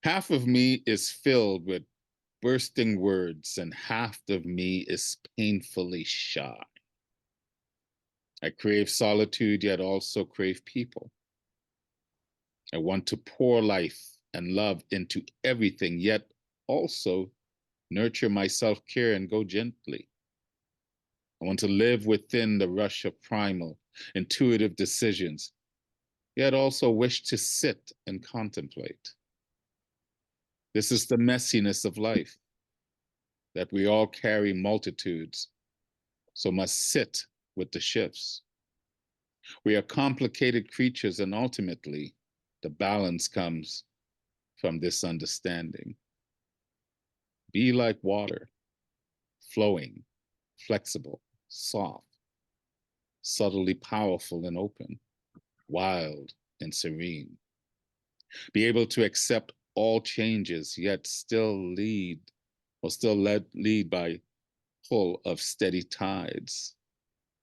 Half of me is filled with bursting words, and half of me is painfully shy. I crave solitude, yet also crave people. I want to pour life and love into everything, yet also nurture my self care and go gently. I want to live within the rush of primal, intuitive decisions, yet also wish to sit and contemplate. This is the messiness of life, that we all carry multitudes, so must sit with the shifts. We are complicated creatures, and ultimately, the balance comes from this understanding. Be like water, flowing, flexible, soft, subtly powerful and open, wild and serene. Be able to accept all changes, yet still lead by pull of steady tides.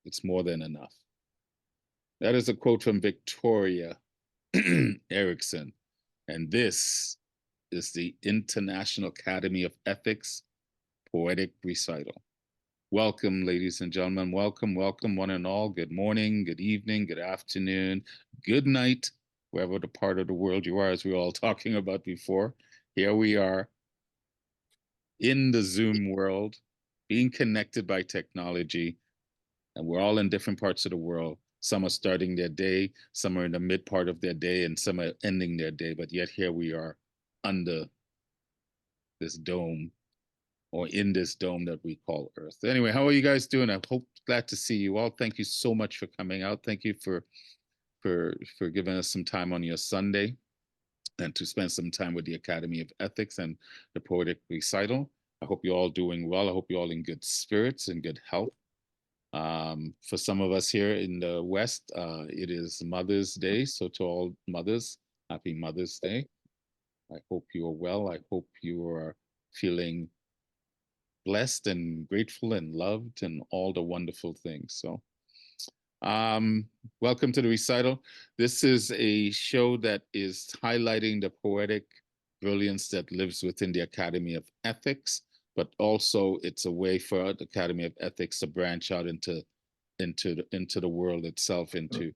It's more than enough. That is a quote from Victoria Erickson. And this is the International Academy of Ethics Poetic Recital. Welcome, ladies and gentlemen. Welcome, welcome, one and all. Good morning, good evening, good afternoon, good night, wherever the part of the world you are, as we were all talking about before. Here we are in the Zoom world, being connected by technology, and we're all in different parts of the world. Some are starting their day, some are in the mid part of their day, and some are ending their day, but yet here we are under this dome or in this dome that we call Earth. Anyway, how are you guys doing? I hope glad to see you all. Thank you so much for coming out. Thank you for giving us some time on your Sunday and to spend some time with the Academy of Ethics and the Poetic Recital. I hope you're all doing well. I hope you're all in good spirits and good health. For some of us here in the West, it is Mother's Day. So to all mothers, happy Mother's Day. I hope you are well. I hope you are feeling blessed and grateful and loved and all the wonderful things. So, welcome to the recital. This is a show that is highlighting the poetic brilliance that lives within the Academy of Ethics, but also it's a way for the Academy of Ethics to branch out into the world itself, into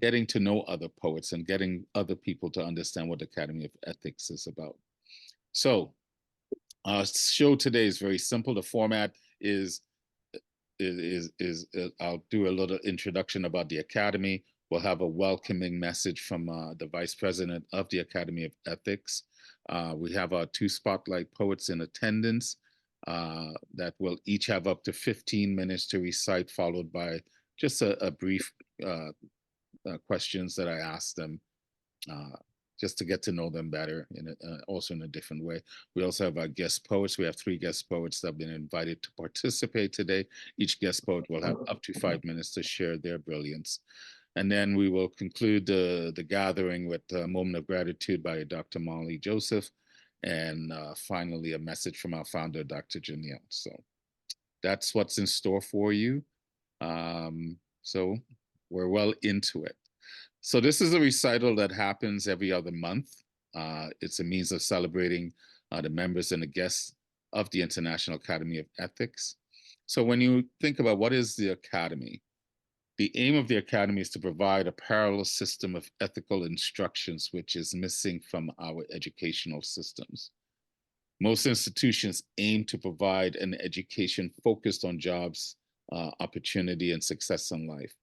getting to know other poets and getting other people to understand what the Academy of Ethics is about. So, our show today is very simple. The format is I'll do a little introduction about the Academy. We'll have a welcoming message from the Vice President of the Academy of Ethics. We have our two spotlight poets in attendance that will each have up to 15 minutes to recite, followed by just a brief questions that I ask them just to get to know them better, also in a different way. We also have our guest poets. We have 3 guest poets that have been invited to participate today. Each guest poet will have up to 5 minutes to share their brilliance. And then we will conclude the gathering with a moment of gratitude by Dr. Molly Joseph, and finally a message from our founder, Dr. Janelle. So that's what's in store for you. So we're well into it. So this is a recital that happens every other month. It's a means of celebrating the members and the guests of the International Academy of Ethics. So when you think about what is the Academy, the aim of the Academy is to provide a parallel system of ethical instructions, which is missing from our educational systems. Most institutions aim to provide an education focused on jobs, opportunity, and success in life.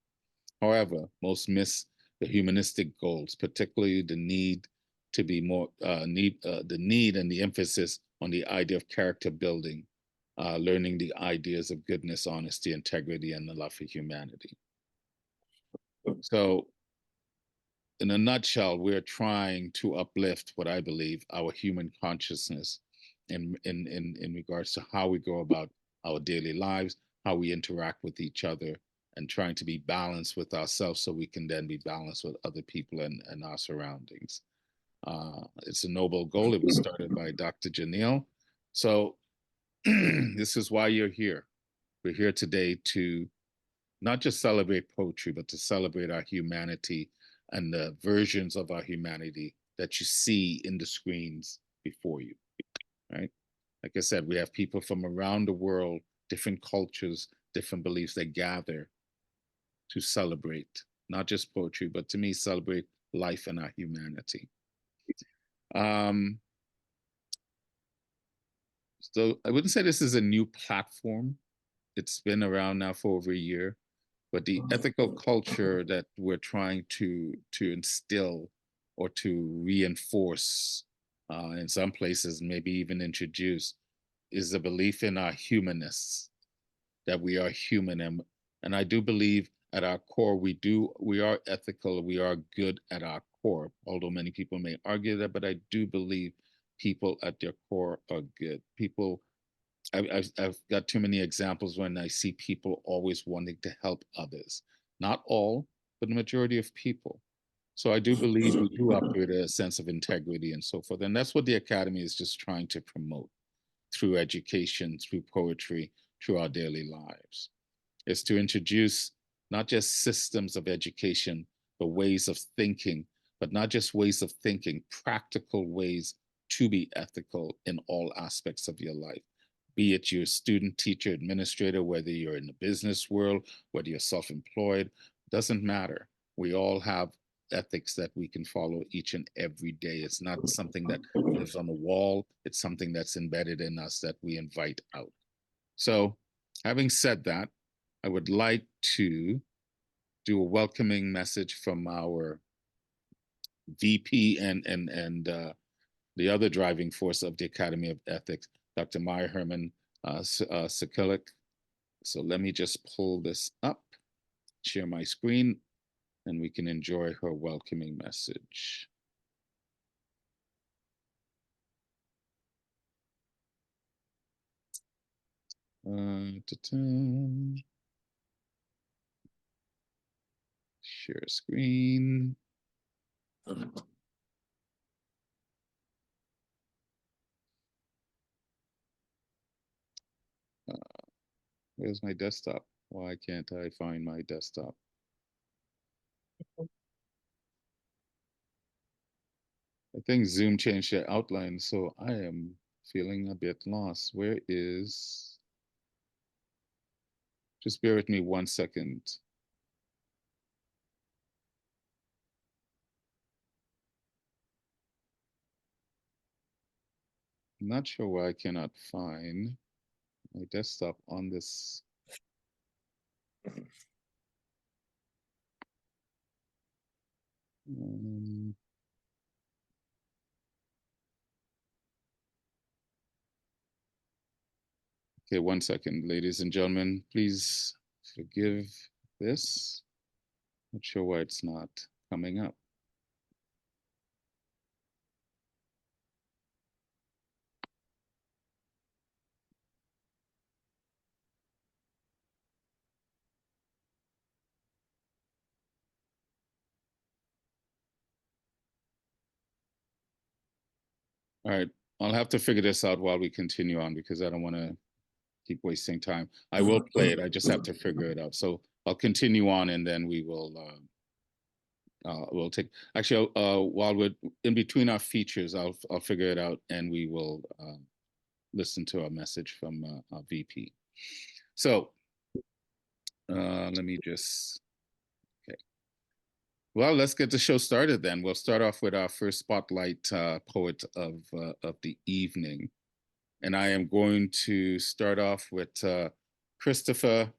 However, most miss the humanistic goals, particularly the need to be more the need and the emphasis on the idea of character building, learning the ideas of goodness, honesty, integrity, and the love for humanity. So, in a nutshell, we're trying to uplift what I believe our human consciousness in regards to how we go about our daily lives, how we interact with each other, and trying to be balanced with ourselves so we can then be balanced with other people and our surroundings. It's a noble goal. It was started by Dr. Janelle. So this is why you're here. We're here today to not just celebrate poetry, but to celebrate our humanity and the versions of our humanity that you see in the screens before you, right? Like I said, we have people from around the world, different cultures, different beliefs that gather to celebrate, not just poetry, but to me, celebrate life and our humanity. Um, so I wouldn't say this is a new platform. It's been around now for over a year, but the ethical culture that we're trying to instill or to reinforce in some places, maybe even introduce, is the belief in our humanists, that we are human, and I do believe at our core we are ethical, we are good at our core, although many people may argue that, but I do believe people at their core are good people. I've got too many examples when I see people always wanting to help others, not all, but the majority of people. So I do believe we do operate a sense of integrity and so forth, and that's what the academy is just trying to promote through education, through poetry, through our daily lives, is to introduce not just systems of education, but ways of thinking, but not just ways of thinking, practical ways to be ethical in all aspects of your life. Be it your student, teacher, administrator, whether you're in the business world, whether you're self-employed, doesn't matter. We all have ethics that we can follow each and every day. It's not something that lives on the wall. It's something that's embedded in us that we invite out. So, having said that, I would like to do a welcoming message from our VP and the other driving force of the Academy of Ethics, Dr. Maja Herman Sekulic. So let me just pull this up, share my screen, and we can enjoy her welcoming message. Share screen. Where's my desktop? Why can't I find my desktop? I think Zoom changed their outline, so I am feeling a bit lost. Where is... Just bear with me 1 second. I'm not sure why I cannot find my desktop on this. Okay, 1 second, ladies and gentlemen. Please forgive this. Not sure why it's not coming up. All right, I'll have to figure this out while we continue on because I don't want to keep wasting time. I will play it. I just have to figure it out. So I'll continue on, and then we will we'll take. Actually, while we're in between our features, I'll figure it out, and we will listen to a message from our VP. So let me just. Okay. Well, let's get the show started then. We'll start off with our first spotlight poet of the evening. And I am going to start off with Christopher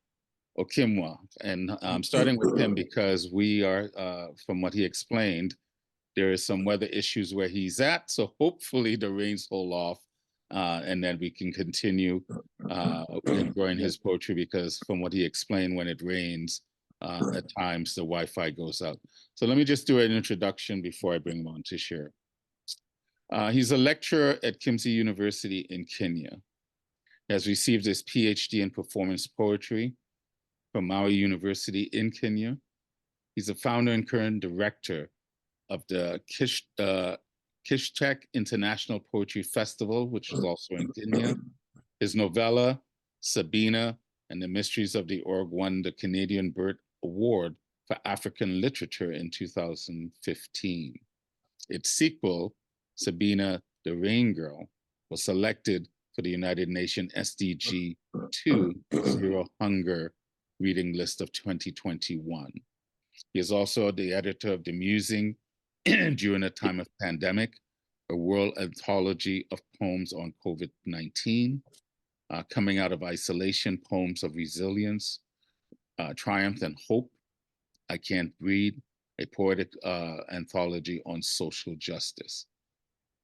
Okemwa. And I'm starting with him because we are, from what he explained, there is some weather issues where he's at. So hopefully the rains hold off and then we can continue enjoying his poetry because from what he explained, when it rains, at times the Wi-Fi goes out. So let me just do an introduction before I bring him on to share. He's a lecturer at Kimsey University in Kenya. He has received his PhD in performance poetry from Maui University in Kenya. He's a founder and current director of the Kishtek International Poetry Festival, which is also in Kenya. His novella, Sabina and the Mysteries of the Org, won the Canadian Burt Award for African Literature in 2015. Its sequel, Sabina the Rain Girl, was selected for the United Nations SDG 2 Zero Hunger reading list of 2021. He is also the editor of The Musing during a time of pandemic, a world anthology of poems on COVID-19, coming out of isolation, poems of resilience, triumph and hope, I Can't Breathe, a poetic anthology on social justice.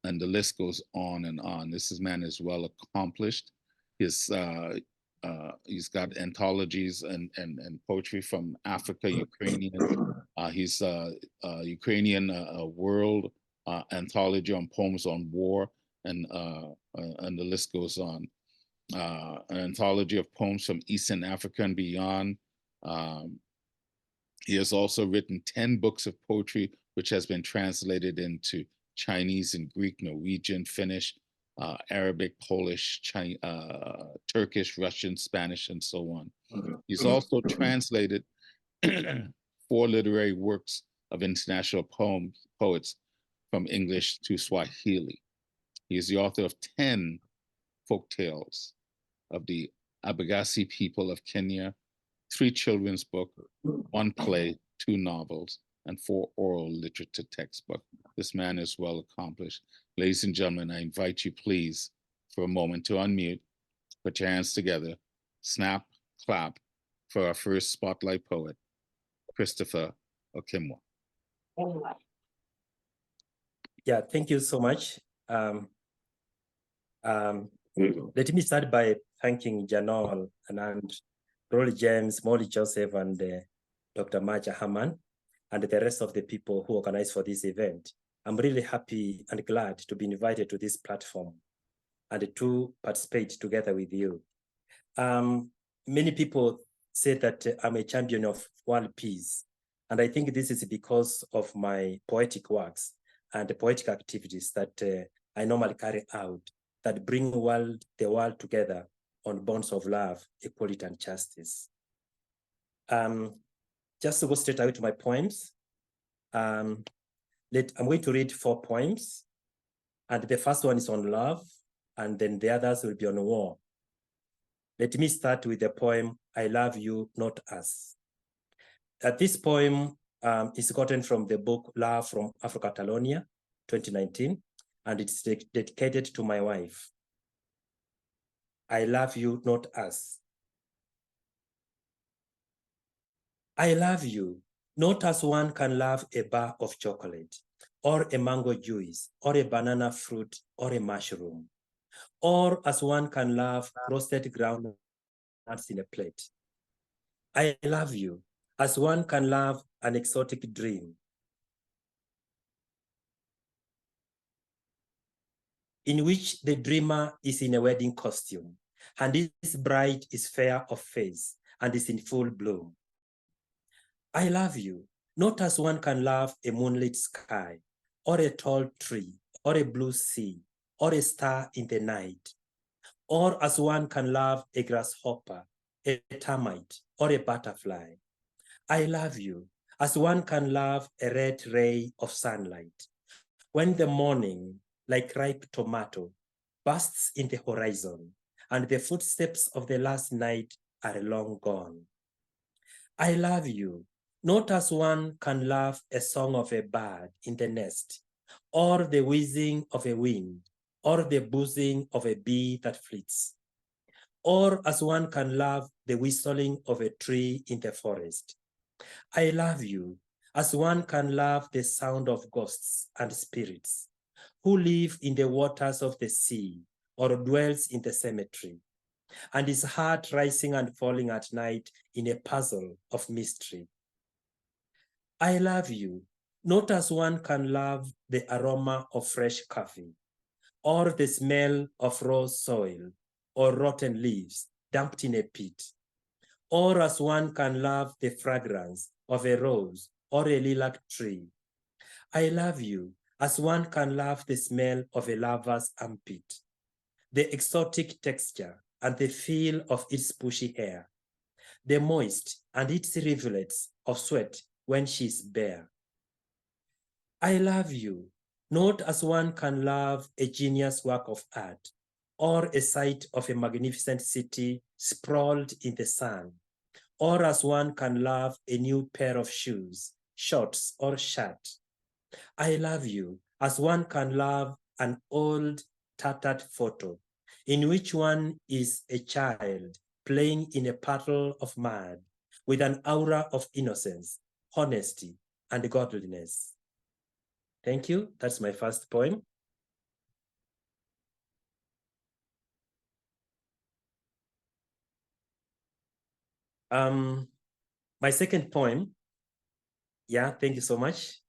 And the list goes on and on. This man is well accomplished. He's got anthologies and poetry from Africa, Ukrainian. He's Ukrainian world anthology on poems on war, and the list goes on. An anthology of poems from Eastern Africa and beyond. He has also written 10 books of poetry, which has been translated into Chinese and Greek, Norwegian, Finnish, Arabic, Polish, Turkish, Russian, Spanish, and so on. He's also translated 4 literary works of international poets from English to Swahili. He is the author of 10 folk tales of the Abagasi people of Kenya, 3 children's books, 1 play, 2 novels, and 4 oral literature textbooks. This man is well accomplished. Ladies and gentlemen, I invite you, please, for a moment to unmute, put your hands together, snap, clap for our first spotlight poet, Christopher Okemwa. Yeah, thank you so much. Let me start by thanking Janol and Rawle James, Molly Joseph, and Dr. Maja Herman, and the rest of the people who organized for this event. I'm really happy and glad to be invited to this platform and to participate together with you. Many people say that I'm a champion of world peace, and I think this is because of my poetic works and the poetic activities that I normally carry out that bring the world together on bonds of love, equality, and justice. Just to go straight out to my poems, I'm going to read 4 poems, and the first one is on love, and then the others will be on war. Let me start with the poem, I Love You, Not Us. This poem is gotten from the book Love from Afro-Catalonia, 2019, and it's dedicated to my wife. I love you, not us. I love you, not as one can love a bar of chocolate, or a mango juice, or a banana fruit, or a mushroom, or as one can love roasted groundnuts in a plate. I love you, as one can love an exotic dream, in which the dreamer is in a wedding costume, and his bride is fair of face and is in full bloom. I love you, not as one can love a moonlit sky, or a tall tree, or a blue sea, or a star in the night, or as one can love a grasshopper, a termite, or a butterfly. I love you, as one can love a red ray of sunlight, when the morning, like ripe tomato, bursts in the horizon, and the footsteps of the last night are long gone. I love you, not as one can love a song of a bird in the nest, or the whizzing of a wind, or the buzzing of a bee that flits, or as one can love the whistling of a tree in the forest. I love you, as one can love the sound of ghosts and spirits, who live in the waters of the sea, or dwells in the cemetery, and his heart rising and falling at night in a puzzle of mystery. I love you, not as one can love the aroma of fresh coffee, or the smell of raw soil, or rotten leaves dumped in a pit, or as one can love the fragrance of a rose or a lilac tree. I love you, as one can love the smell of a lover's armpit, the exotic texture and the feel of its bushy hair, the moist and its rivulets of sweat when she's bare. I love you, Not as one can love a genius work of art, or a sight of a magnificent city sprawled in the sun, or as one can love a new pair of shoes, shorts, or shirt. I love you as one can love an old tattered photo in which one is a child playing in a puddle of mud with an aura of innocence, honesty, and godliness. Thank you. That's my first poem. My second poem, yeah, thank you so much.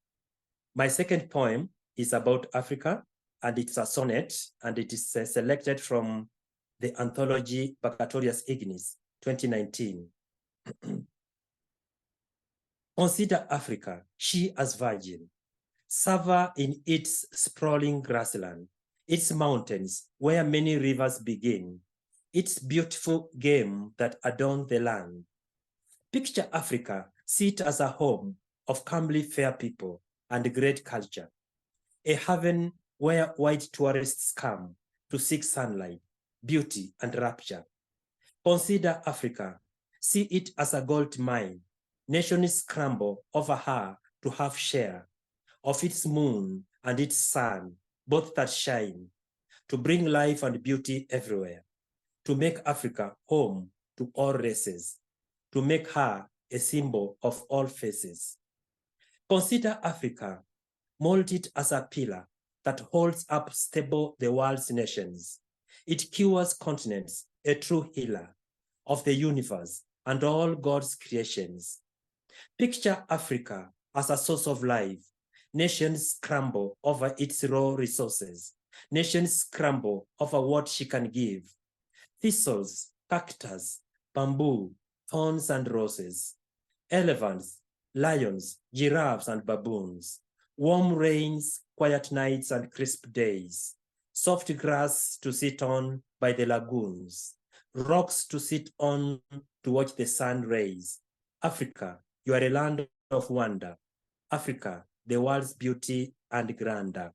My second poem is about Africa, and it's a sonnet, and it is selected from the anthology Vacatorius Ignis, 2019. Consider Africa, she as virgin, suffer in its sprawling grassland, its mountains where many rivers begin, its beautiful game that adorn the land. Picture Africa, see it as a home of comely fair people and great culture, a haven where white tourists come to seek sunlight, beauty, and rapture. Consider Africa, see it as a gold mine. Nations scramble over her to have share of its moon and its sun, both that shine, to bring life and beauty everywhere, to make Africa home to all races, to make her a symbol of all faces. Consider Africa, mold it as a pillar that holds up stable the world's nations. It cures continents, a true healer of the universe and all God's creations. Picture Africa as a source of life. Nations scramble over its raw resources. Nations scramble over what she can give. Thistles, cactus, bamboo, thorns and roses, elephants, lions, giraffes and baboons, warm rains, quiet nights and crisp days, soft grass to sit on by the lagoons, rocks to sit on to watch the sun rays. Africa, you are a land of wonder. Africa, the world's beauty and grandeur.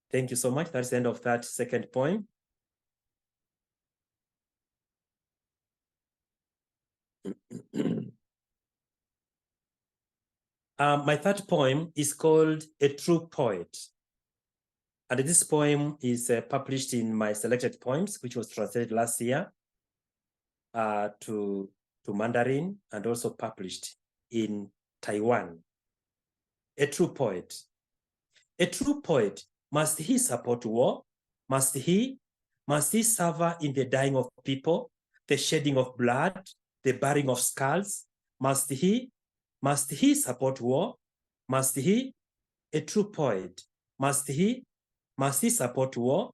Thank you so much. That's the end of that second poem. My third poem is called A True Poet. And this poem is published in my selected poems, which was translated last year to Mandarin and also published in Taiwan. A true poet. A true poet, must he support war? Must he suffer in the dying of people, the shedding of blood, the burying of skulls? Must he support war? Must he? A true poet, must he support war?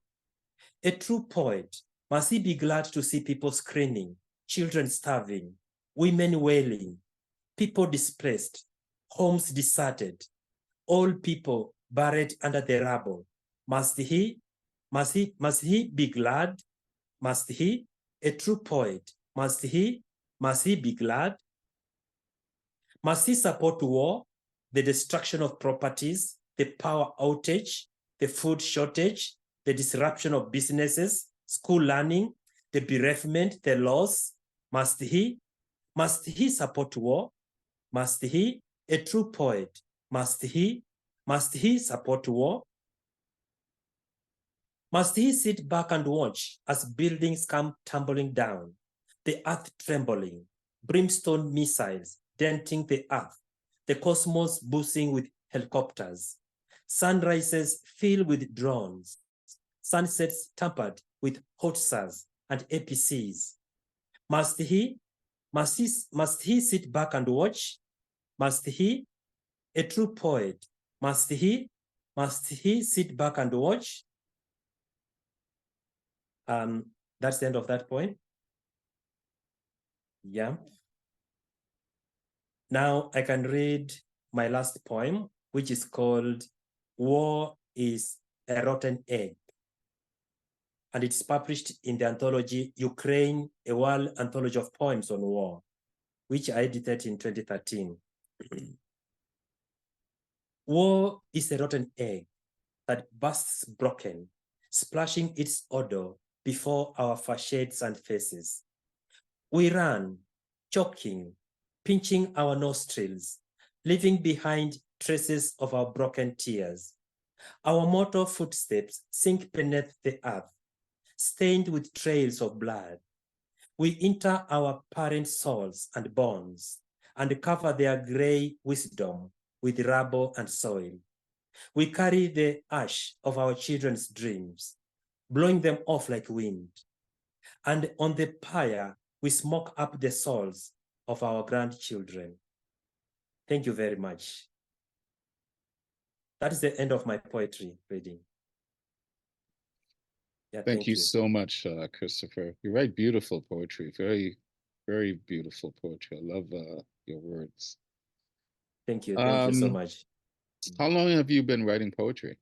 A true poet, must he be glad to see people screaming, children starving, women wailing, people displaced, homes deserted, old people buried under the rubble? Must he be glad? Must he? A true poet, must he be glad? Must he support war, the destruction of properties, the power outage, the food shortage, the disruption of businesses, school learning, the bereavement, the loss? Must he support war? Must he? A true poet, must he support war? Must he sit back and watch as buildings come tumbling down, the earth trembling, brimstone missiles denting the earth, the cosmos buzzing with helicopters, sunrises filled with drones, sunsets tampered with hotsas and APCs? Must he sit back and watch? Must he? A true poet, must he sit back and watch? That's the end of that point. Yeah. Now I can read my last poem, which is called War is a Rotten Egg. And it's published in the anthology Ukraine, a World Anthology of Poems on War, which I edited in 2013. War is a rotten egg that bursts broken, splashing its odor before our facades and faces. We run, choking, pinching our nostrils, leaving behind traces of our broken tears. Our mortal footsteps sink beneath the earth, stained with trails of blood. We enter our parents' souls and bones and cover their gray wisdom with rubble and soil. We carry the ash of our children's dreams, blowing them off like wind. And on the pyre, we smoke up the souls of our grandchildren. Thank you very much. That is the end of my poetry reading. Yeah, Thank you so much, Christopher. You write beautiful poetry, very, very beautiful poetry. I love your words. Thank you. Thank you so much. How long have you been writing poetry?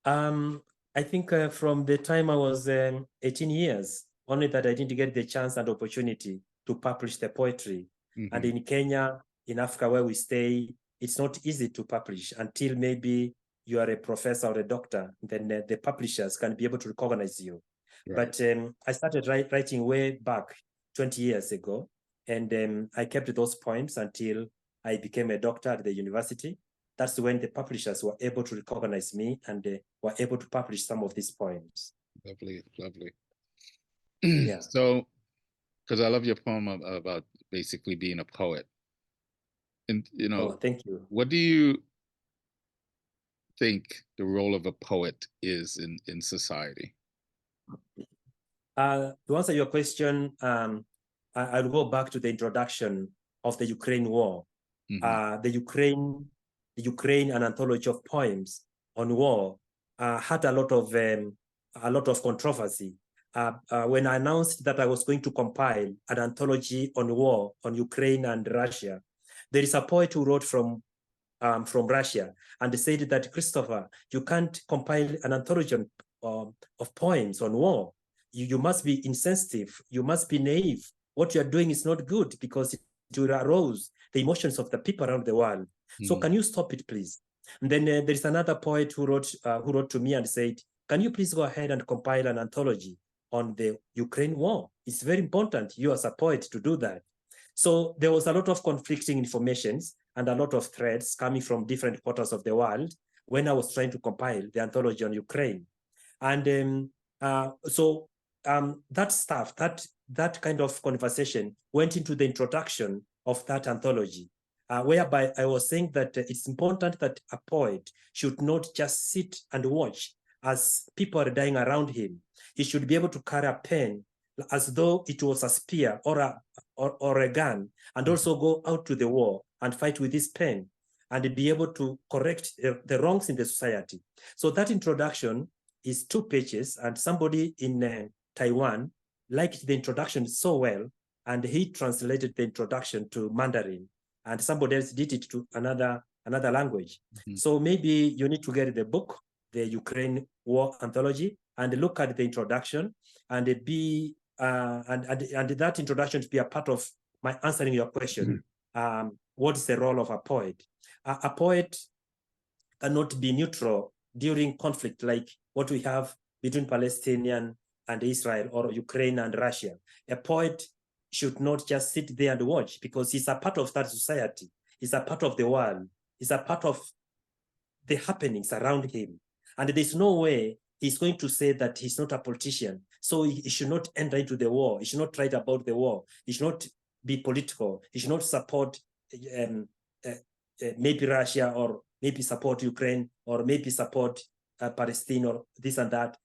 I think from the time I was 18 years, only that I didn't get the chance and opportunity to publish the poetry. Mm-hmm. And in Kenya, in Africa where we stay, it's not easy to publish until maybe you are a professor or a doctor, then the publishers can be able to recognize you. Right. But I started writing way back 20 years ago, and I kept those poems until I became a doctor at the university. That's when the publishers were able to recognize me and were able to publish some of these poems. Lovely, lovely. Yeah. So, because I love your poem about basically being a poet. And, you know, thank you. What do you think the role of a poet is in society? To answer your question, I'll go back to the introduction of the Ukraine war. Mm-hmm. The Ukraine, an anthology of poems on war, had a lot of controversy. When I announced that I was going to compile an anthology on war on Ukraine and Russia, there is a poet who wrote from Russia and said that, Christopher, you can't compile an anthology of poems on war. You must be insensitive. You must be naive. What you're doing is not good because it will arouse the emotions of the people around the world. Mm-hmm. So can you stop it, please? And then there is another poet who wrote to me and said, can you please go ahead and compile an anthology on the Ukraine war? It's very important, you as a poet, to do that. So there was a lot of conflicting informations and a lot of threads coming from different quarters of the world when I was trying to compile the anthology on Ukraine. And that stuff, that kind of conversation went into the introduction of that anthology, whereby I was saying that it's important that a poet should not just sit and watch as people are dying around him. He should be able to carry a pen as though it was a spear or a gun, and also go out to the war and fight with his pen and be able to correct the wrongs in the society. So that introduction is 2 pages, and somebody in Taiwan liked the introduction so well, and he translated the introduction to Mandarin, and somebody else did it to another language. Mm-hmm. So maybe you need to get the book, the Ukraine War Anthology, and look at the introduction, and and that introduction to be a part of my answering your question. Mm-hmm. What is the role of a poet? A poet cannot be neutral during conflict like what we have between Palestinian and Israel, or Ukraine and Russia. A poet should not just sit there and watch, because he's a part of that society. He's a part of the world. He's a part of the happenings around him. And there's no way he's going to say that he's not a politician, so he should not enter into the war. He should not write about the war. He should not be political. He should not support maybe Russia, or maybe support Ukraine, or maybe support Palestine, or this and that.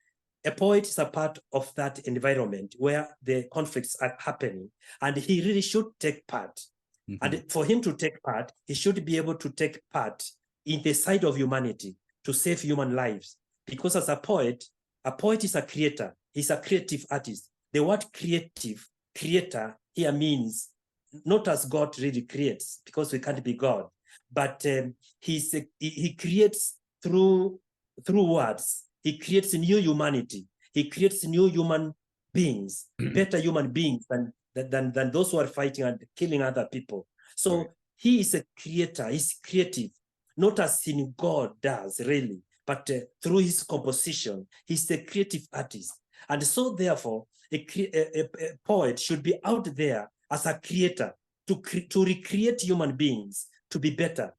A poet is a part of that environment where the conflicts are happening, and he really should take part. Mm-hmm. And for him to take part, he should be able to take part in the side of humanity to save human lives. Because as a poet is a creator. He's a creative artist. The word creator here means not as God really creates, because we can't be God, but he creates through words. He creates new humanity. He creates new human beings, better human beings than those who are fighting and killing other people. So right. He is a creator. He's creative. not as in God does, really, but through his composition. He's the creative artist. And so therefore, a poet should be out there as a creator to recreate human beings, to be better,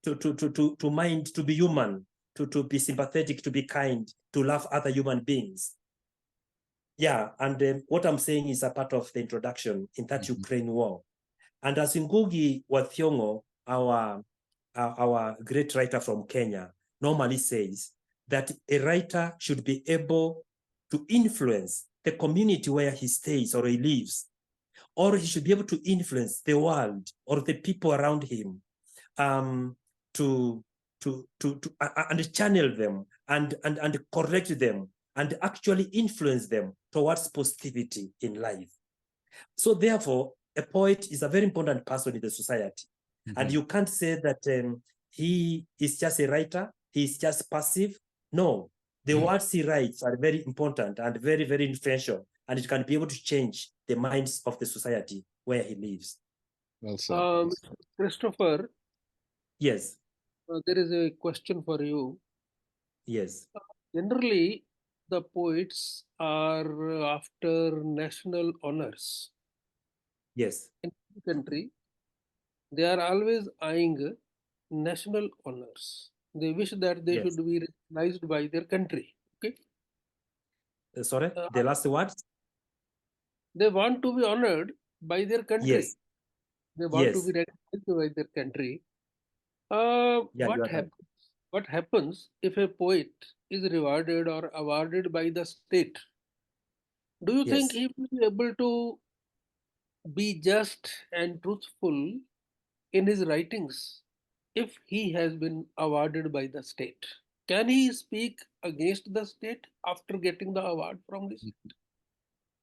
to mind, to be human, to be sympathetic, to be kind, to love other human beings. Yeah, and what I'm saying is a part of the introduction in that Ukraine war. And as Ngugi wa Thiong'o, our great writer from Kenya, normally says that a writer should be able to influence the community where he stays or he lives, or he should be able to influence the world or the people around him, and channel them and correct them and actually influence them towards positivity in life. So therefore, a poet is a very important person in the society. And you can't say that he is just a writer, he's just passive. No, the words he writes are very important and very, very influential, and it can be able to change the minds of the society where he lives. Well said. Christopher, yes. There is a question for you. Yes. Generally, the poets are after national honors. Yes. In the country, they are always eyeing national honors. They wish that they should be recognized by their country. Okay. Sorry, the last words? They want to be honored by their country. Yes. They want to be recognized by their country. What happens if a poet is rewarded or awarded by the state? Do you think he will be able to be just and truthful in his writings if he has been awarded by the state? Can he speak against the state after getting the award from the state?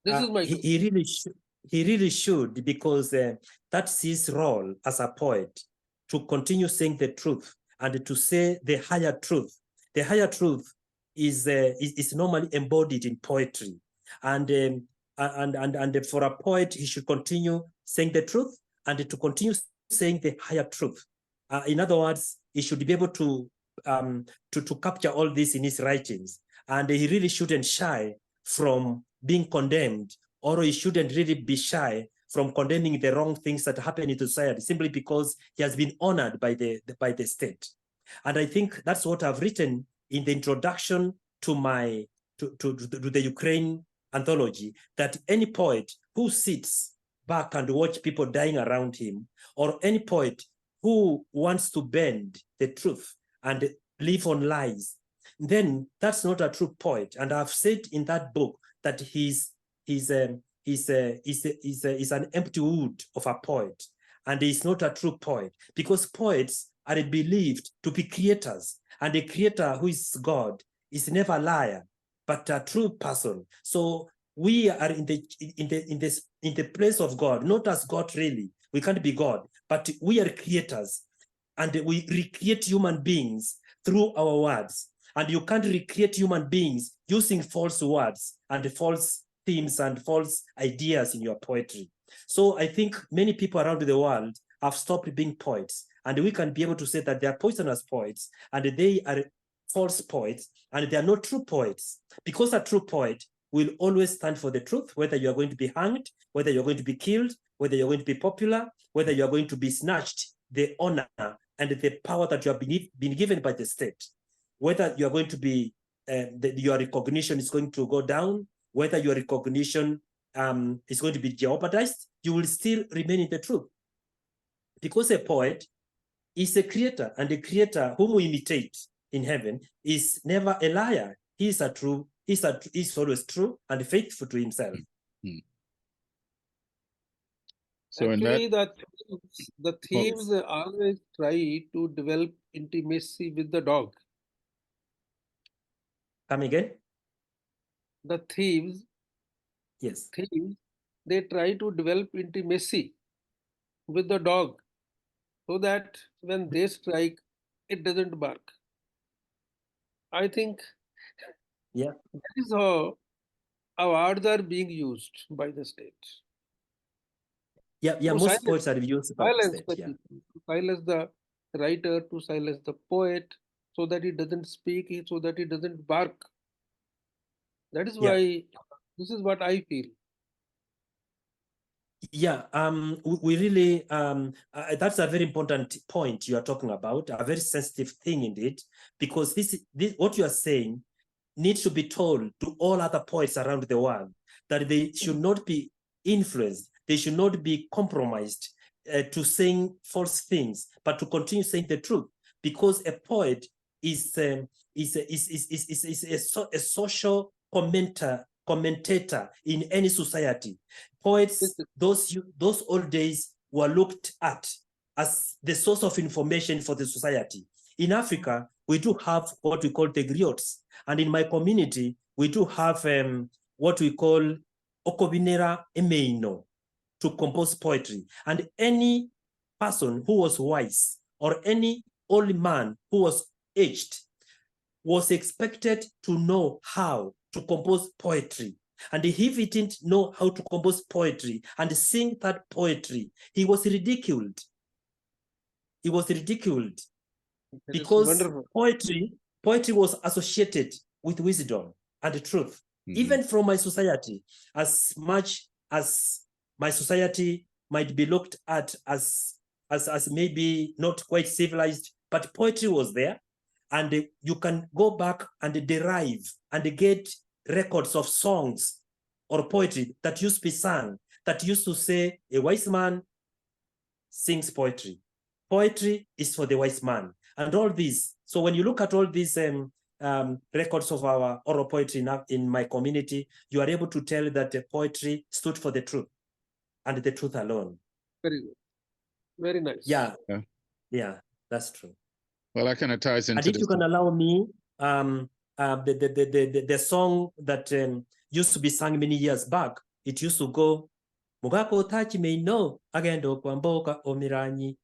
This is my question. He really should, because that's his role as a poet, to continue saying the truth and to say the higher truth. The higher truth is normally embodied in poetry, and for a poet, he should continue saying the truth and to continue saying the higher truth. In other words, he should be able to capture all this in his writings, and he really shouldn't shy from being condemned, or he shouldn't really be shy from condemning the wrong things that happen in society simply because he has been honored by the state. And I think that's what I've written in the introduction to my to the Ukraine anthology, that any poet who sits back and watch people dying around him, or any poet who wants to bend the truth and live on lies, then that's not a true poet. And I've said in that book that he's an empty wood of a poet, and he's not a true poet, because poets are believed to be creators, and a creator who is God is never a liar, but a true person. So we are in the place of God, not as God really. We can't be God, but we are creators, and we recreate human beings through our words. And you can't recreate human beings using false words and false themes and false ideas in your poetry. So I think many people around the world have stopped being poets, and we can be able to say that they are poisonous poets, and they are false poets, and they are not true poets. Because a true poet will always stand for the truth, whether you are going to be hanged, whether you're going to be killed, whether you're going to be popular, whether you're going to be snatched the honor and the power that you have been given by the state, whether you are going to be, your recognition is going to go down, whether your recognition is going to be jeopardized, you will still remain in the truth. Because a poet is a creator, and a creator whom we imitate in heaven is never a liar. He's always true and faithful to himself. So actually, the thieves always try to develop intimacy with the dog. Come again? The thieves, they try to develop intimacy with the dog, so that when they strike, it doesn't bark. I think that is how awards are being used by the state. Most poets are used by the state. Silence the writer, to silence the poet, so that he doesn't speak, so that he doesn't bark. That is Yeah. why this is what I feel. Yeah, we really, that's a very important point you are talking about, a very sensitive thing indeed, because this what you are saying needs to be told to all other poets around the world, that they should not be influenced, they should not be compromised to saying false things, but to continue saying the truth, because a poet is a social commentator in any society. Poets, those old days were looked at as the source of information for the society. In Africa, we do have what we call the griots. And in my community, we do have what we call okobinera emeino to compose poetry. And any person who was wise or any old man who was aged was expected to know how to compose poetry. And if he didn't know how to compose poetry and sing that poetry, he was ridiculed. He was ridiculed because poetry was associated with wisdom and truth. Mm-hmm. Even from my society, as much as my society might be looked at as maybe not quite civilized, but poetry was there. And you can go back and derive and get records of songs or poetry that used to be sung, that used to say, a wise man sings poetry. Poetry is for the wise man. And all these. So when you look at all these records of our oral poetry in my community, you are able to tell that the poetry stood for the truth and the truth alone. Very good. Very nice. Yeah, that's true. Well, that kind of ties into. And if you can allow me, the song that used to be sung many years back, it used to go, Mugako tachi may know agendo kwamboka omiranyi.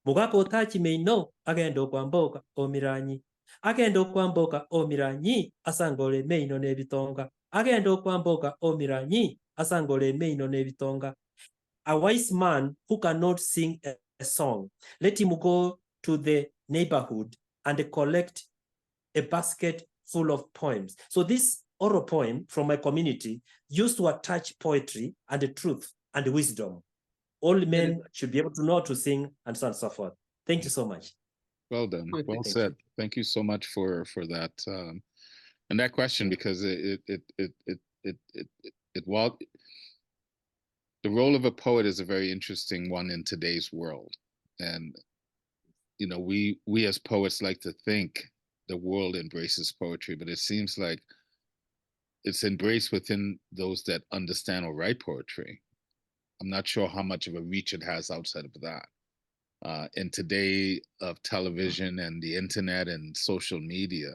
Mugako tachi may know agendo kwamboka omiranyi. Agendo kwamboka omiranyi asangole meino nebitonga. Agendo kwamboka omiranyi asangole meino nebitonga. A wise man who cannot sing a song, let him go to the neighborhood and collect a basket full of poems. So this oral poem from my community used to attach poetry and the truth and the wisdom. All men should be able to know how to sing, and so on and so forth. Thank you so much. Well done. Well said. Thank you so much for that and that question, because the role of a poet is a very interesting one in today's world. And we as poets like to think the world embraces poetry, but it seems like it's embraced within those that understand or write poetry. I'm not sure how much of a reach it has outside of that. In today of television and the internet and social media,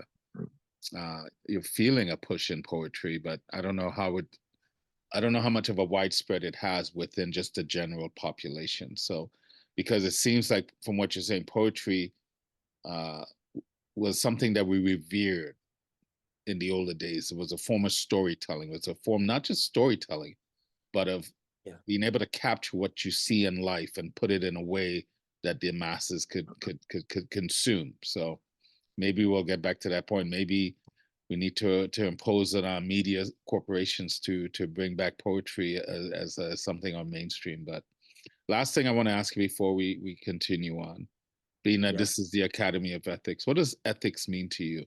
you're feeling a push in poetry, but I don't know how much of a widespread it has within just the general population. So, because it seems like from what you're saying, poetry was something that we revered in the older days. It was a form of storytelling. It was a form, not just storytelling, but of being able to capture what you see in life and put it in a way that the masses could consume. So maybe we'll get back to that point. Maybe we need to impose on our media corporations to bring back poetry as something on mainstream. But last thing I want to ask you before we continue on, being that this is the Academy of Ethics, what does ethics mean to you?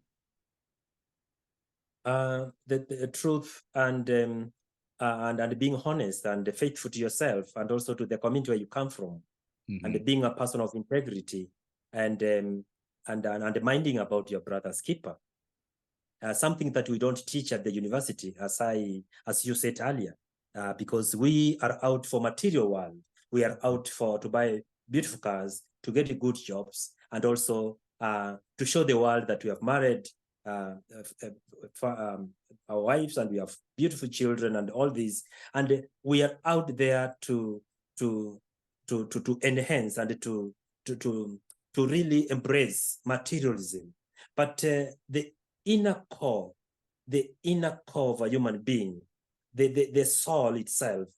The truth and being honest and faithful to yourself, and also to the community where you come from, and being a person of integrity, and minding about your brother's keeper. Something that we don't teach at the university, as you said earlier, because we are out for material world. We are out to buy beautiful cars, to get good jobs, and also to show the world that we have married our wives and we have beautiful children and all these. And we are out there to enhance and to really embrace materialism. But the inner core of a human being, the soul itself,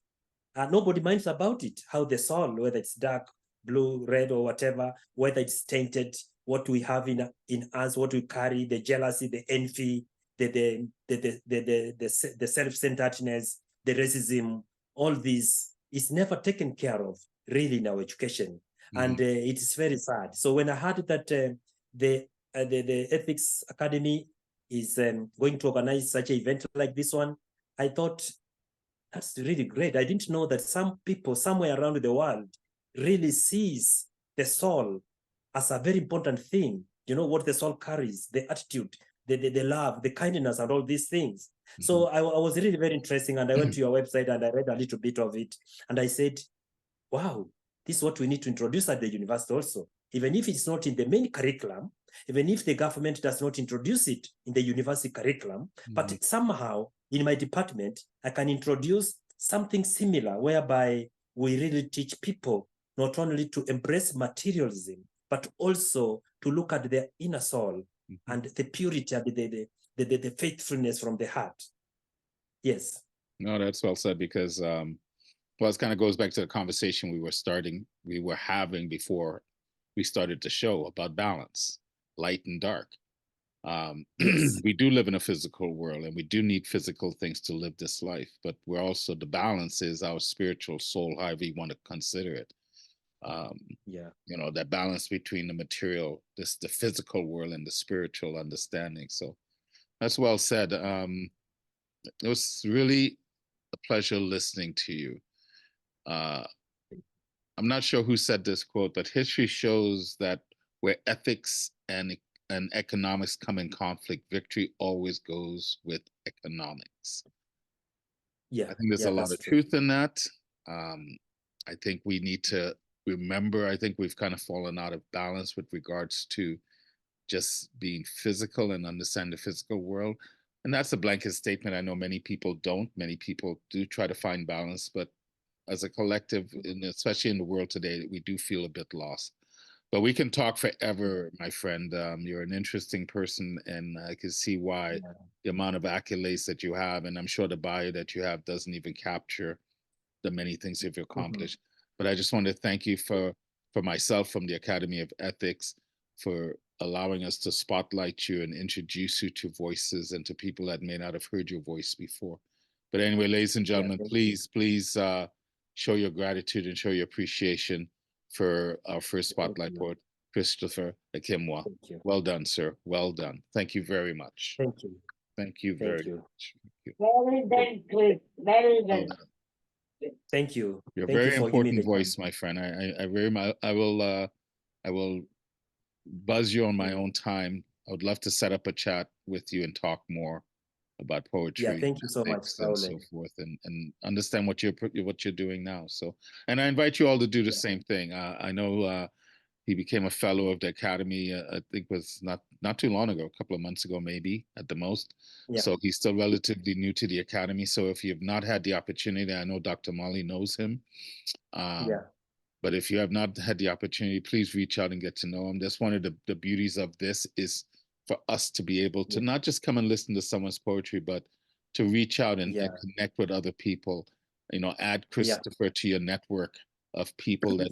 nobody minds about it, how the soul, whether it's dark, blue, red, or whatever, whether it's tainted, what we have in us, what we carry, the jealousy, the envy, the self-centeredness, the racism, all this is never taken care of really in our education. And it is very sad. So when I heard that the Ethics Academy is going to organize such an event like this one, I thought, that's really great. I didn't know that some people somewhere around the world really sees the soul as a very important thing. You know, what the soul carries, the attitude, the love, the kindness, and all these things. So I was really very interesting, and I went to your website and I read a little bit of it, and I said, wow, this is what we need to introduce at the university also. Even if it's not in the main curriculum, even if the government does not introduce it in the university curriculum, but somehow in my department, I can introduce something similar whereby we really teach people not only to embrace materialism, but also to look at their inner soul and the purity and the faithfulness from the heart. Yes. No, that's well said, because well, it kind of goes back to the conversation we were having before we started the show about balance, light and dark. Yes. We do live in a physical world, and we do need physical things to live this life, but we're also, the balance is our spiritual soul, however you want to consider it. Yeah. You know, that balance between the material, the physical world, and the spiritual understanding. So that's well said. It was really a pleasure listening to you. I'm not sure who said this quote, but history shows that where ethics and economics come in conflict, victory always goes with economics. Yeah, I think there's a lot of truth in that. I think we need to remember, I think we've kind of fallen out of balance with regards to just being physical and understand the physical world. And that's a blanket statement. I know many people don't. Many people do try to find balance, but as a collective, and especially in the world today, we do feel a bit lost. But we can talk forever, my friend. You're an interesting person, and I can see why the amount of accolades that you have, and I'm sure the bio that you have doesn't even capture the many things you've accomplished. But I just want to thank you for myself, from the Academy of Ethics, for allowing us to spotlight you and introduce you to voices and to people that may not have heard your voice before. But anyway, ladies and gentlemen, please show your gratitude and show your appreciation for our first spotlight poet, Christopher Okemwa. Well done, sir. Well done. Thank you very much. Thank you. Thank you very much. Very good, Chris. Very good. Thank you. You're a Thank very you for giving me important the voice, my friend. I very much. I will buzz you on my own time. I would love to set up a chat with you and talk more about poetry. Yeah, thank you so much, and so forth, and understand what you're doing now. So, and I invite you all to do the same thing. I know he became a fellow of the Academy. I think was not too long ago, a couple of months ago, maybe at the most. Yeah. So he's still relatively new to the Academy. So if you've not had the opportunity, I know Dr. Molly knows him. But if you have not had the opportunity, please reach out and get to know him. That's one of the beauties of this, is for us to be able to not just come and listen to someone's poetry, but to reach out and connect with other people. You know, add Christopher to your network of people that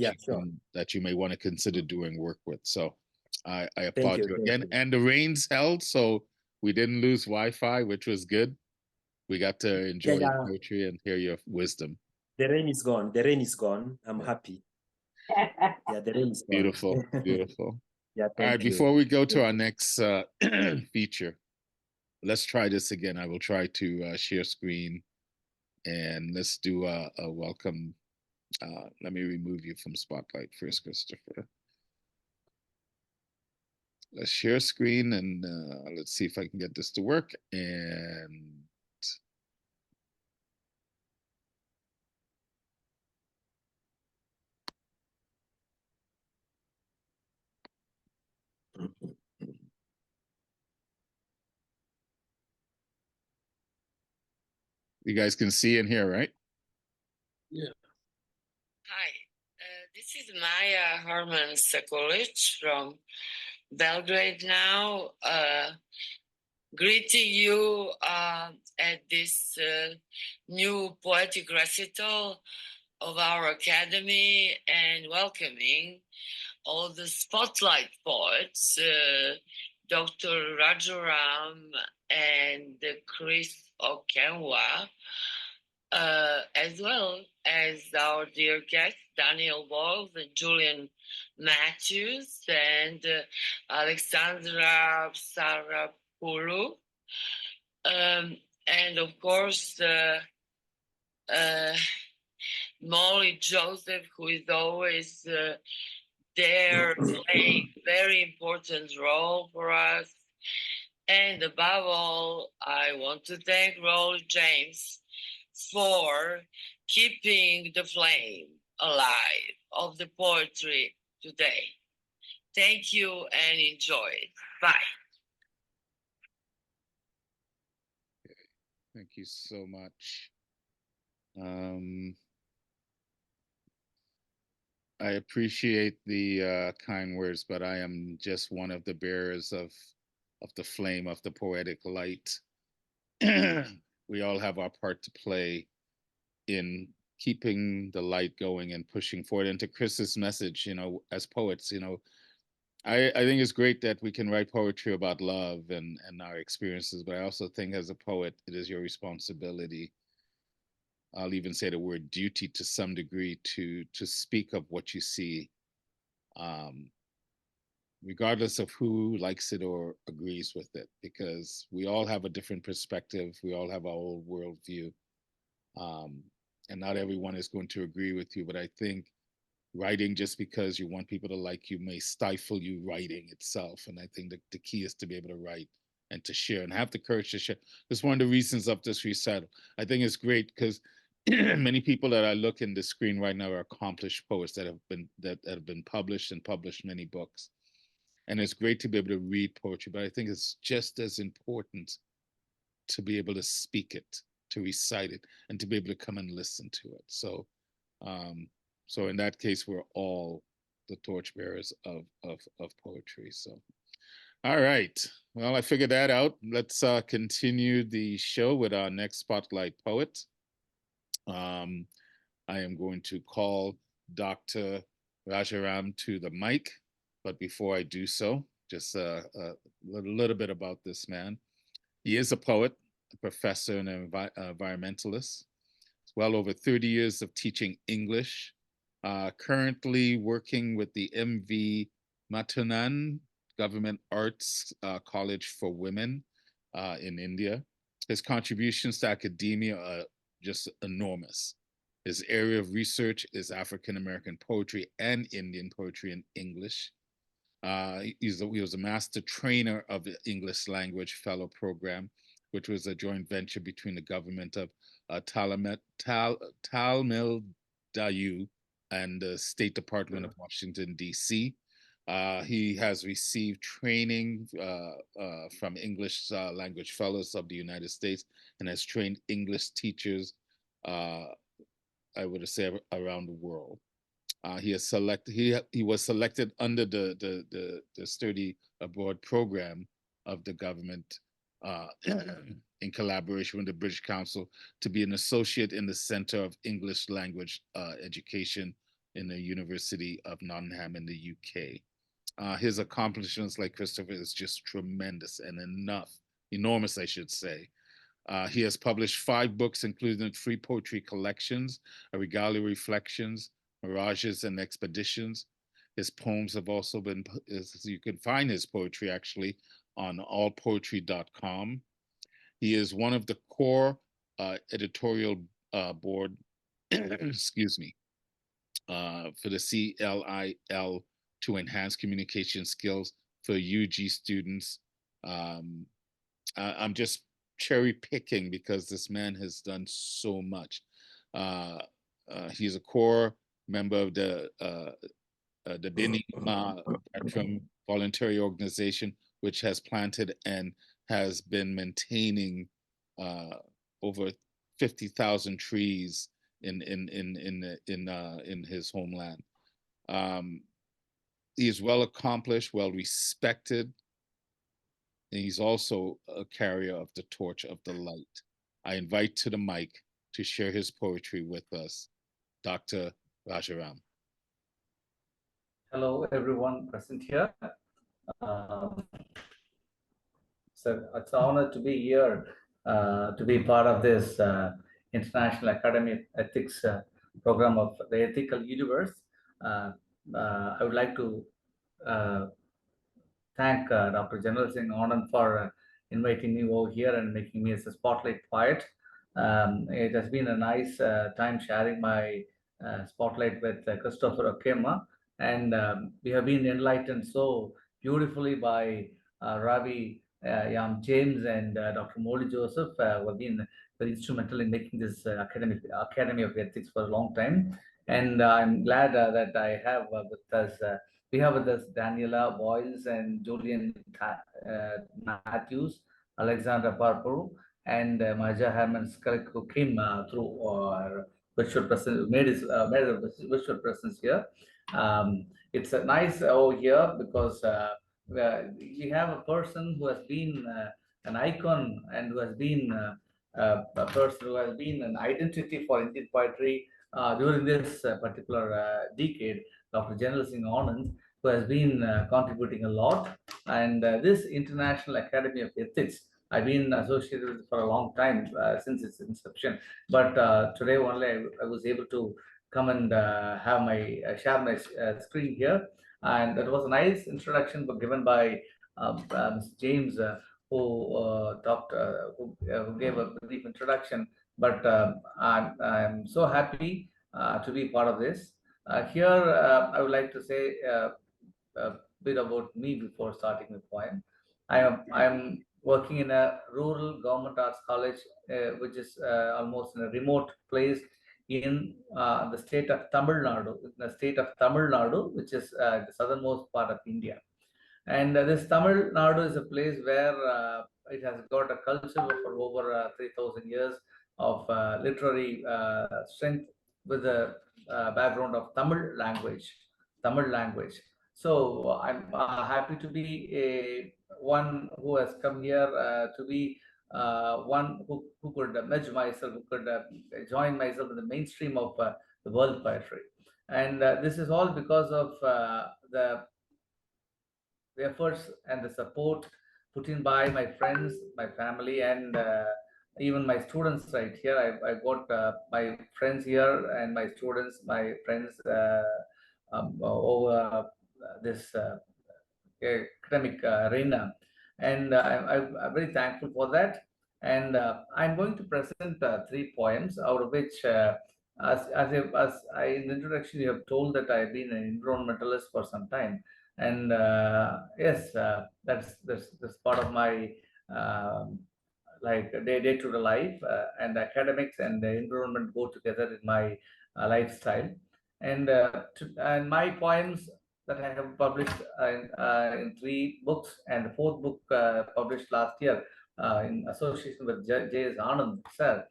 that you may want to consider doing work with. So I applaud you again. And the rains held, so we didn't lose Wi-Fi, which was good. We got to enjoy your poetry and hear your wisdom. The rain is gone. The rain is gone. I'm happy. Yeah, the rain is gone. Beautiful, beautiful. Yeah, all right, before we go to our next feature, let's try this again. I will try to share screen, and let's do a welcome. Let me remove you from Spotlight first, Christopher. Let's share screen, and let's see if I can get this to work. And you guys can see and hear, right? Yeah. Hi, this is Maja Herman Sekulic from Belgrade now. Greeting you at this new poetic recital of our academy and welcoming all the spotlight poets, Dr. Rajaram and Chris Okemwa, as well as our dear guests, Daniel Walls and Julian Matthews and Alexandra Sarapoulou. And of course, Molly Joseph, who is always there playing very important role for us. And above all, I want to thank Rawle James for keeping the flame alive of the poetry today. Thank you and enjoy it. Bye. Thank you so much. I appreciate the kind words, but I am just one of the bearers of the flame of the poetic light. We all have our part to play in keeping the light going and pushing forward. And to Chris's message, as poets, I think it's great that we can write poetry about love and our experiences, but I also think as a poet, it is your responsibility. I'll even say the word duty to some degree to speak of what you see, regardless of who likes it or agrees with it, because we all have a different perspective. We all have our own worldview. And not everyone is going to agree with you, but I think writing just because you want people to like you may stifle you writing itself. And I think the key is to be able to write and to share and have the courage to share. That's one of the reasons of this recital. I think it's great because many people that I look in the screen right now are accomplished poets that have been published and published many books. And it's great to be able to read poetry, but I think it's just as important to be able to speak it, to recite it, and to be able to come and listen to it. So in that case, we're all the torchbearers of poetry. So, all right. Well, I figured that out. Let's continue the show with our next spotlight poet. I am going to call Dr. Rajaram to the mic, but before I do so, just a little bit about this man. He is a poet, a professor, and an environmentalist. Well over 30 years of teaching English, currently working with the M.V. Matanan Government Arts College for Women in India. His contributions to academia are just enormous. His area of research is African American poetry and Indian poetry in English. He was a master trainer of the English Language Fellow Program, which was a joint venture between the government of Tamil Nadu and the State Department of Washington, D.C. He has received training from English Language Fellows of the United States and has trained English teachers, I would say, around the world. He was selected under the Study Abroad program of the government in collaboration with the British Council to be an associate in the Center of English Language Education in the University of Nottingham in the UK. His accomplishments, like Christopher, is just tremendous and enormous, I should say. He has published 5 books, including 3 poetry collections, A Regalia Reflections, Mirages and Expeditions. His poems have also been, you can find his poetry actually on allpoetry.com. He is one of the core editorial board, excuse me, for the CLIL to enhance communication skills for UG students. I'm just cherry picking because this man has done so much. He's a core member of the Bini Spectrum voluntary organization, which has planted and has been maintaining over 50,000 trees in his homeland. He is well accomplished, well respected, and he's also a carrier of the torch of the light. I invite to the mic to share his poetry with us, Dr. Rajaram. Hello, everyone present here. So it's an honor to be here, to be part of this International Academy of Ethics program of the Ethical Universe. I would like to thank Dr. General Singh Anand for inviting me over here and making me as a spotlight poet. It has been a nice time sharing my spotlight with Christopher Okemwa, and we have been enlightened so beautifully by Ravi Iam James and Dr. Molly Joseph, who have been very instrumental in making this Academy of Ethics for a long time. And I'm glad that I have with us. We have with us Daniela Boyles and Julian Matthews, Alexandra Parpuru, and Maja Herman Sekulic, who came through our virtual presence, made a virtual presence here. It's a nice over here because we have a person who has been an icon and who has been a person who has been an identity for Indian poetry during this particular decade, Dr. General Singh Anand, who has been contributing a lot. And this International Academy of Ethics, I've been associated with it for a long time, since its inception. But today only I was able to come and have my share my screen here. And that was a nice introduction given by Mr. James, who gave a brief introduction. But I'm so happy to be part of this. Here, I would like to say a bit about me before starting the poem. I'm working in a rural government arts college, which is almost in a remote place in the state of Tamil Nadu, which is the southernmost part of India. And this Tamil Nadu is a place where it has got a culture for over 3,000 years of literary strength with the background of Tamil language. So I'm happy to be one who has come here to be one who could merge myself, who could join myself in the mainstream of the world poetry. And this is all because of the efforts and the support put in by my friends, my family, and even my students right here. I got my friends here and my students, my friends over this academic arena. And I'm very thankful for that. And I'm going to present 3 poems, out of which, as I, in the introduction, you have told that I've been an environmentalist for some time. And yes, that's part of my like day-to-day life, and academics and the environment go together in my lifestyle. And my poems that I have published in 3 books, and the 4th book published last year in association with J.S. Anand sir.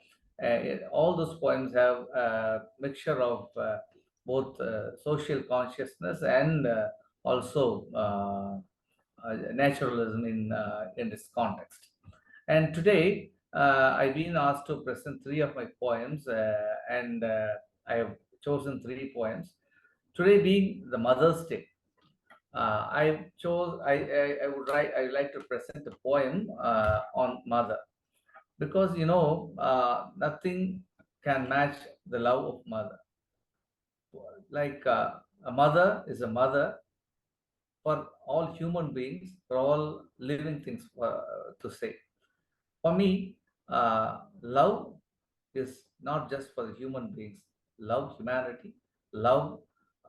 All those poems have a mixture of both social consciousness and also naturalism in this context. And today I've been asked to present 3 of my poems, and I have chosen 3 poems. Today being the Mother's Day, I would like to present a poem on mother, because nothing can match the love of mother. Like a mother is a mother for all human beings, for all living things, to say. For me, love is not just for the human beings. Love humanity, love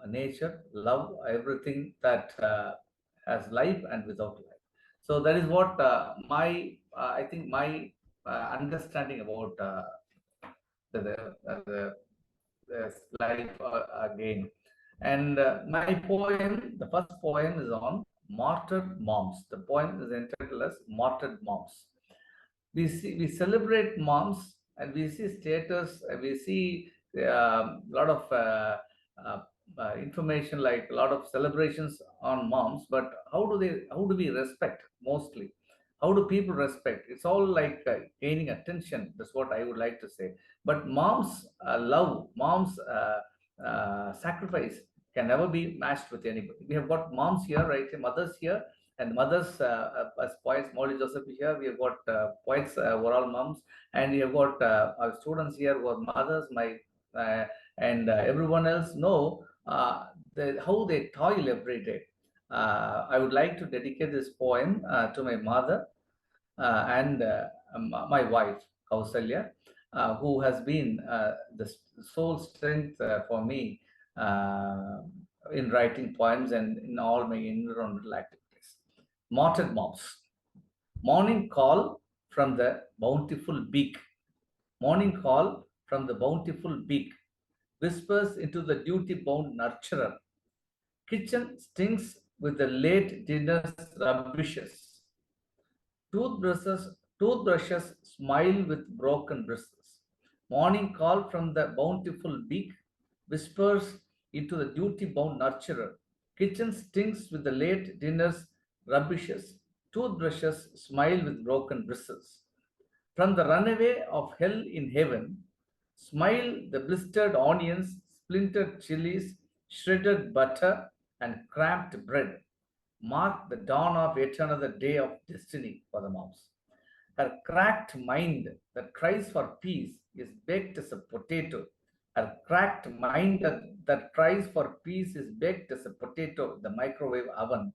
nature, love everything that has life and without life. So that is what I think my understanding about the life again. And my poem, the first poem, is on martyred moms. The poem is entitled as Martyred Moms. We celebrate moms, and we see status, and we see a lot of information, like a lot of celebrations on moms. But how do we respect mostly? How do people respect? It's all like gaining attention. That's what I would like to say. But moms love, moms sacrifice can never be matched with anybody. We have got moms here, right? Mothers here, and mothers as poets, Molly Joseph here. We have got poets who are all moms, and we have got our students here who are mothers. And everyone else know how they toil every day. I would like to dedicate this poem to my mother and my wife, Kausalya, who has been the sole strength for me in writing poems and in all my environmental activities. Morted moms. Morning call from the bountiful beak. Morning call from the bountiful beak. Whispers into the duty-bound nurturer. Kitchen stinks with the late dinner's rubbishes. Toothbrushes, toothbrushes smile with broken bristles. Morning call from the bountiful beak whispers into the duty-bound nurturer. Kitchen stinks with the late dinner's rubbishes. Toothbrushes smile with broken bristles. From the runaway of hell in heaven, smile the blistered onions, splintered chilies, shredded butter, and cramped bread. Mark the dawn of yet another day of destiny for the moms. Her cracked mind that cries for peace is baked as a potato. Her cracked mind that cries for peace is baked as a potato in the microwave oven.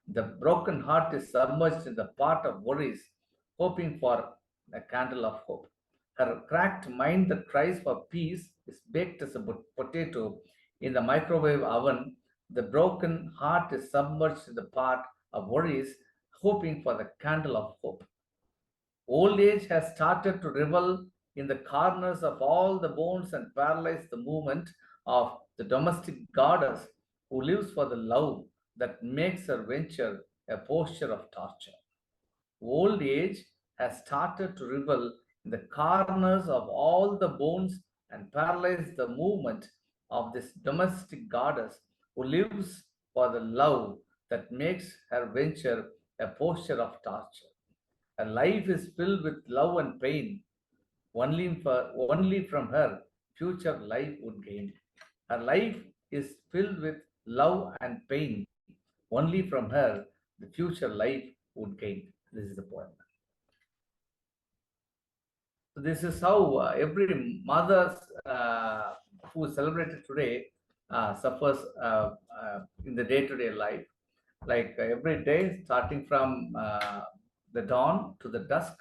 The broken heart is submerged in the pot of worries, hoping for a candle of hope. Her cracked mind that cries for peace is baked as a potato in the microwave oven. The broken heart is submerged in the pot of worries, hoping for the candle of hope. Old age has started to revel in the corners of all the bones and paralyze the movement of the domestic goddess who lives for the love that makes her venture a posture of torture. Old age has started to revel in the corners of all the bones and paralyze the movement of this domestic goddess who lives for the love that makes her venture a posture of torture. Her life is filled with love and pain. Only from her future life would gain. Her life is filled with love and pain. Only from her the future life would gain. This is the poem. So this is how every mother who is celebrated today suffers in the day-to-day life. Like every day, starting from the dawn to the dusk,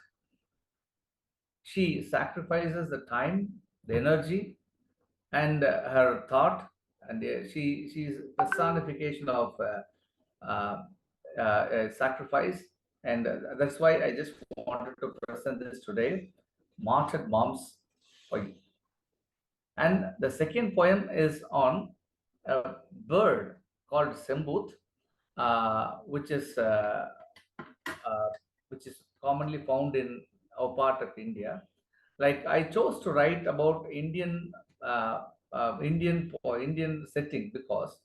she sacrifices the time, the energy, and her thought, and she's personification of sacrifice, and that's why I just wanted to present this today, Martyred Moms for you. And the second poem is on a bird called Sembooth, which is commonly found in our part of India. Like I chose to write about Indian setting because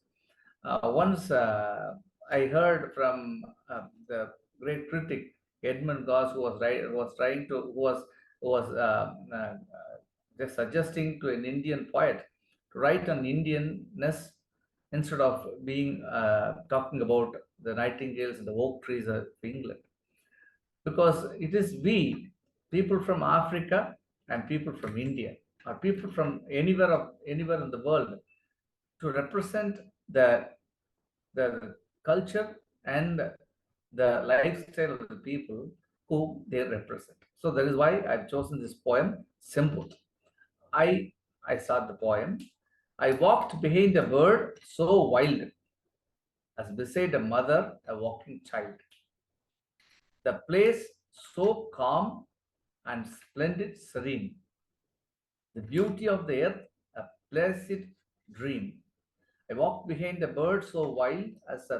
once I heard from the great critic Edmund Goss, who was just suggesting to an Indian poet to write on Indianness instead of being talking about the nightingales and the oak trees of England, because it is we, people from Africa and people from India, or people from anywhere in the world, to represent the culture and the lifestyle of the people who they represent. So that is why I've chosen this poem, Simple. I start the poem. I walked behind a bird so wild, as beside a mother, a walking child. The place so calm and splendid, serene. The beauty of the earth, a placid dream. I walked behind a bird so wild, as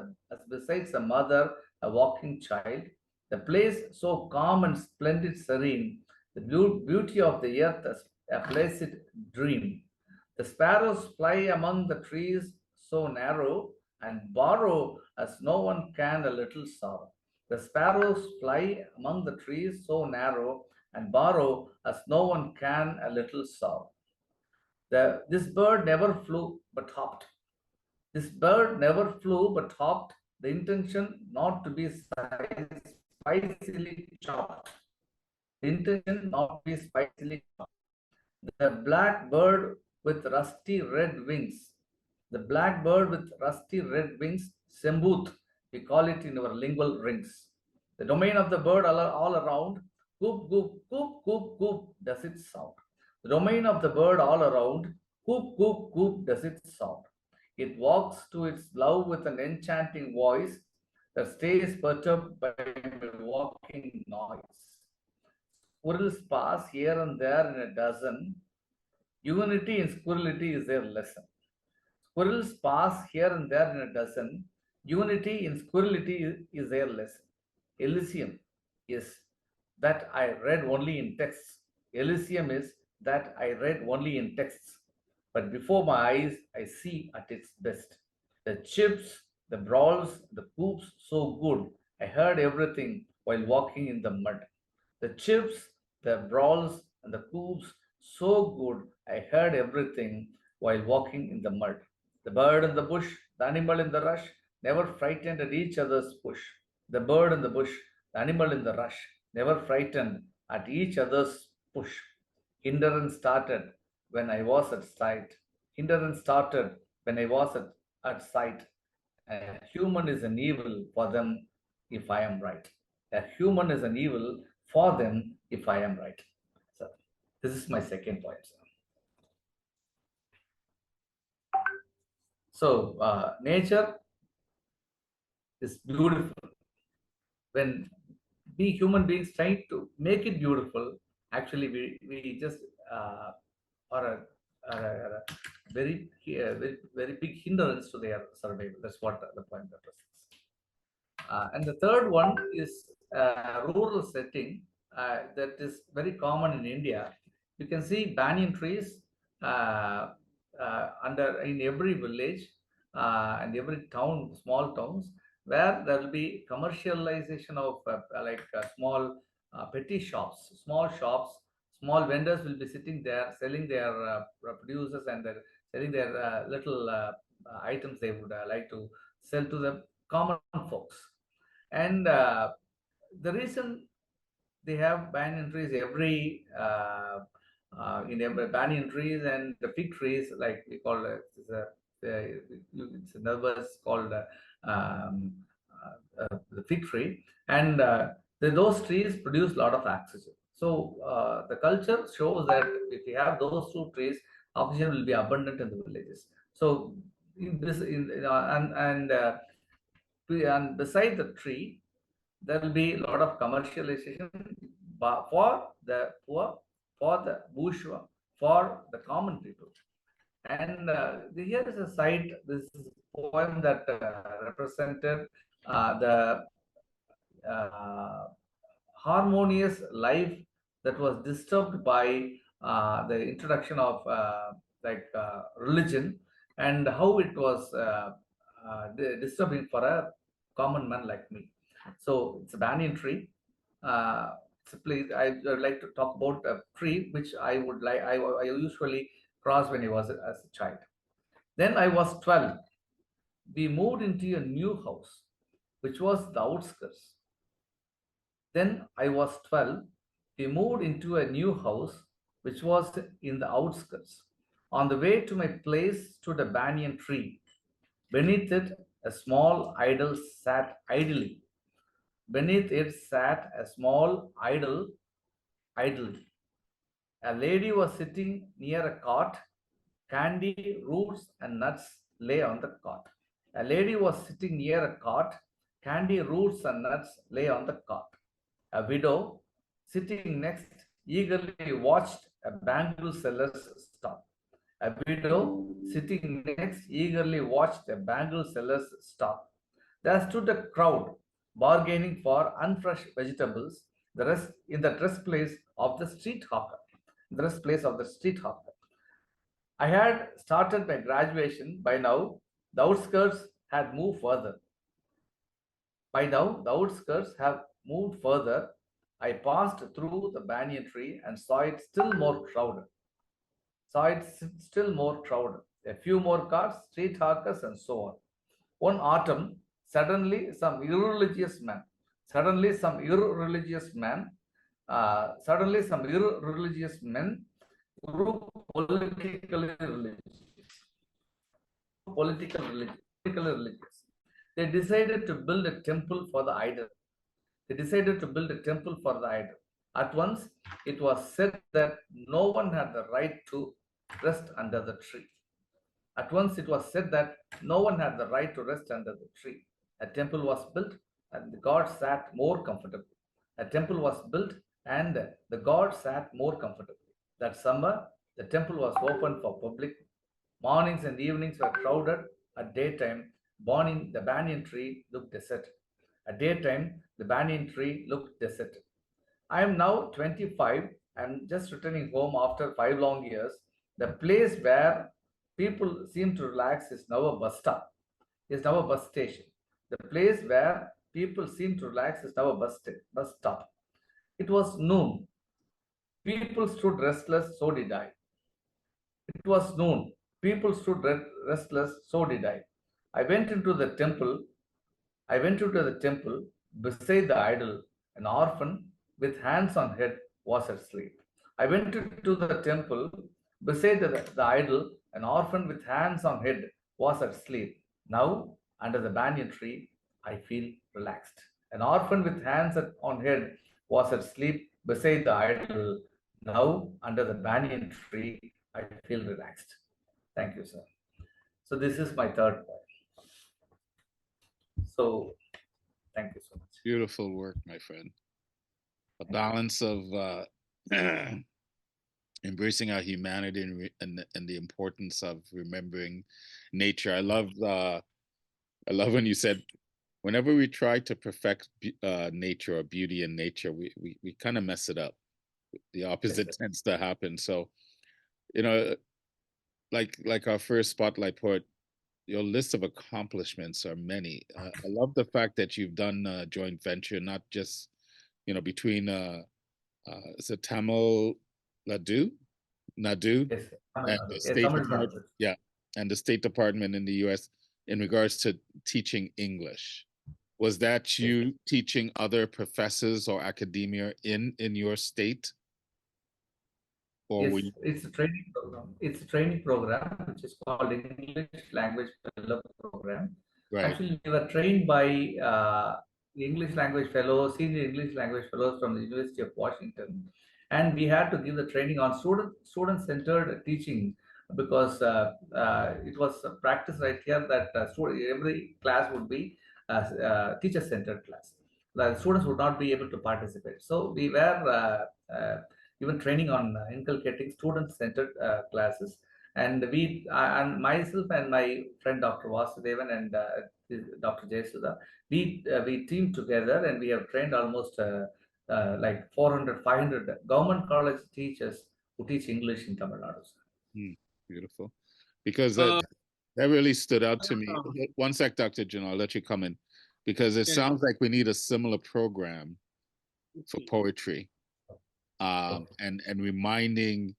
besides a mother, a walking child. The place so calm and splendid, serene. The beauty of the earth, as a placid dream. The sparrows fly among the trees so narrow, and borrow as no one can a little sorrow. The sparrows fly among the trees so narrow, and borrow as no one can a little sorrow. This bird never flew but hopped. This bird never flew but hopped. The intention not to be spicily chopped. The intention not to be spicily chopped. The black bird with rusty red wings. The black bird with rusty red wings, Sembooth, we call it in our lingual rings. The domain of the bird all around, coop, coop, coop, coop, coop, does it sound. The domain of the bird all around, coop, coop, coop, does it sound. It walks to its love with an enchanting voice that stays perturbed by my walking noise. Squirrels pass here and there in a dozen. Unity in squirrelity is their lesson. Squirrels pass here and there in a dozen. Unity in squirrelity is their lesson. Elysium is that I read only in texts. Elysium is that I read only in texts. But before my eyes, I see at its best. The chips, the brawls, the poops, so good. I heard everything while walking in the mud. The chips, the brawls, and the poops, so good. I heard everything while walking in the mud. The bird in the bush, the animal in the rush, never frightened at each other's push. The bird in the bush, the animal in the rush, never frightened at each other's push. Hindrance started when I was at sight. Hindrance started when I was at sight. A human is an evil for them if I am right. A human is an evil for them if I am right. So this is my second point. So nature is beautiful. When we human beings try to make it beautiful, actually we just are a very big hindrance to their survival. That's what the point represents. And the third one is rural setting that is very common in India. You can see banyan trees in every village and every town, small towns, where there will be commercialization of small petty shops, small shops, small vendors will be sitting there selling their producers and selling their little items they would like to sell to the common folks. And the reason they have banyan trees in every banyan trees and the fig trees, like we call it, it's another called the fig tree, and those trees produce a lot of oxygen. So the culture shows that if you have those two trees, oxygen will be abundant in the villages. So in this, and beside the tree, there will be a lot of commercialization for the poor, for the bourgeois, for the common people. And here is a site, this is a poem that represented the harmonious life that was disturbed by the introduction of religion, and how it was disturbing for a common man like me. So it's a banyan tree. Simply, I would like to talk about a tree which I usually cross when I was as a child. Then I was 12. We moved into a new house, which was the outskirts. Then I was 12. We moved into a new house, which was in the outskirts. On the way to my place stood a banyan tree. Beneath it, a small idol sat idly. Beneath it sat a small idol idly. A lady was sitting near a cot. Candy, roots, and nuts lay on the cot. A lady was sitting near a cot. Candy, roots, and nuts lay on the cot. A widow sitting next eagerly watched a bangle seller's stall. A widow sitting next eagerly watched a bangle seller's stall. There stood a crowd bargaining for unfresh vegetables, the rest in the dress place of the street hawker. Dress place of the street hawker. I had started my graduation. By now, the outskirts had moved further. By now, the outskirts have moved further. I passed through the banyan tree and saw it still more crowded. saw it still more crowded. A few more cars, street hawkers, and so on. One autumn, suddenly some irreligious man, suddenly some irreligious man, suddenly some irreligious men grew politically religious. Politically religious. They decided to build a temple for the idol. They decided to build a temple for the idol. At once, it was said that no one had the right to rest under the tree. At once, it was said that no one had the right to rest under the tree. A temple was built, and the god sat more comfortably. A temple was built, and the god sat more comfortably. That summer, the temple was open for public. Mornings and evenings were crowded. At daytime, the banyan tree looked deserted. At daytime, the banyan tree looked deserted. I am now 25 and just returning home after 5 long years. The place where people seem to relax is now a bus stop, is now a bus station. The place where people seem to relax is now a bus stop. It was noon. People stood restless, so did I. It was noon. People stood restless, so did I. I went into the temple. I went into the temple. Beside the idol, an orphan with hands on head was asleep. I went into the temple. Beside the idol, an orphan with hands on head was asleep. Now, under the banyan tree, I feel relaxed. An orphan with hands on head was asleep beside the idol. Now, under the banyan tree, I feel relaxed. Thank you, sir. So this is my third point. So thank you so much. Beautiful work, my friend. A balance of embracing our humanity and the importance of remembering nature. I love when you said, whenever we try to perfect nature or beauty in nature, we kind of mess it up. The opposite tends to happen. So, you know, like our first spotlight poet, your list of accomplishments are many. I love the fact that you've done a joint venture, not just, between is it Tamil Nadu, Yes, and the yes, State Department, and the State Department in the U.S. in regards to teaching English. Was that you teaching other professors or academia in your state? Or yes, it's a training program. It's a training program which is called English Language Fellow Program. Right. Actually, we were trained by the English Language Fellows, senior English Language Fellows from the University of Washington, and we had to give the training on student-centered teaching because it was a practice right here that every class would be teacher-centered class. The students would not be able to participate. So we were even training on inculcating student-centered classes. And and myself and my friend Dr. Vasudevan and Dr. Jayasudha, we teamed together and we have trained almost like 400, 500 government college teachers who teach English in Tamil Nadu. Beautiful. Because that really stood out to me. One sec, Dr. Jun, I'll let you come in. Because it sounds like we need a similar program for poetry. And reminding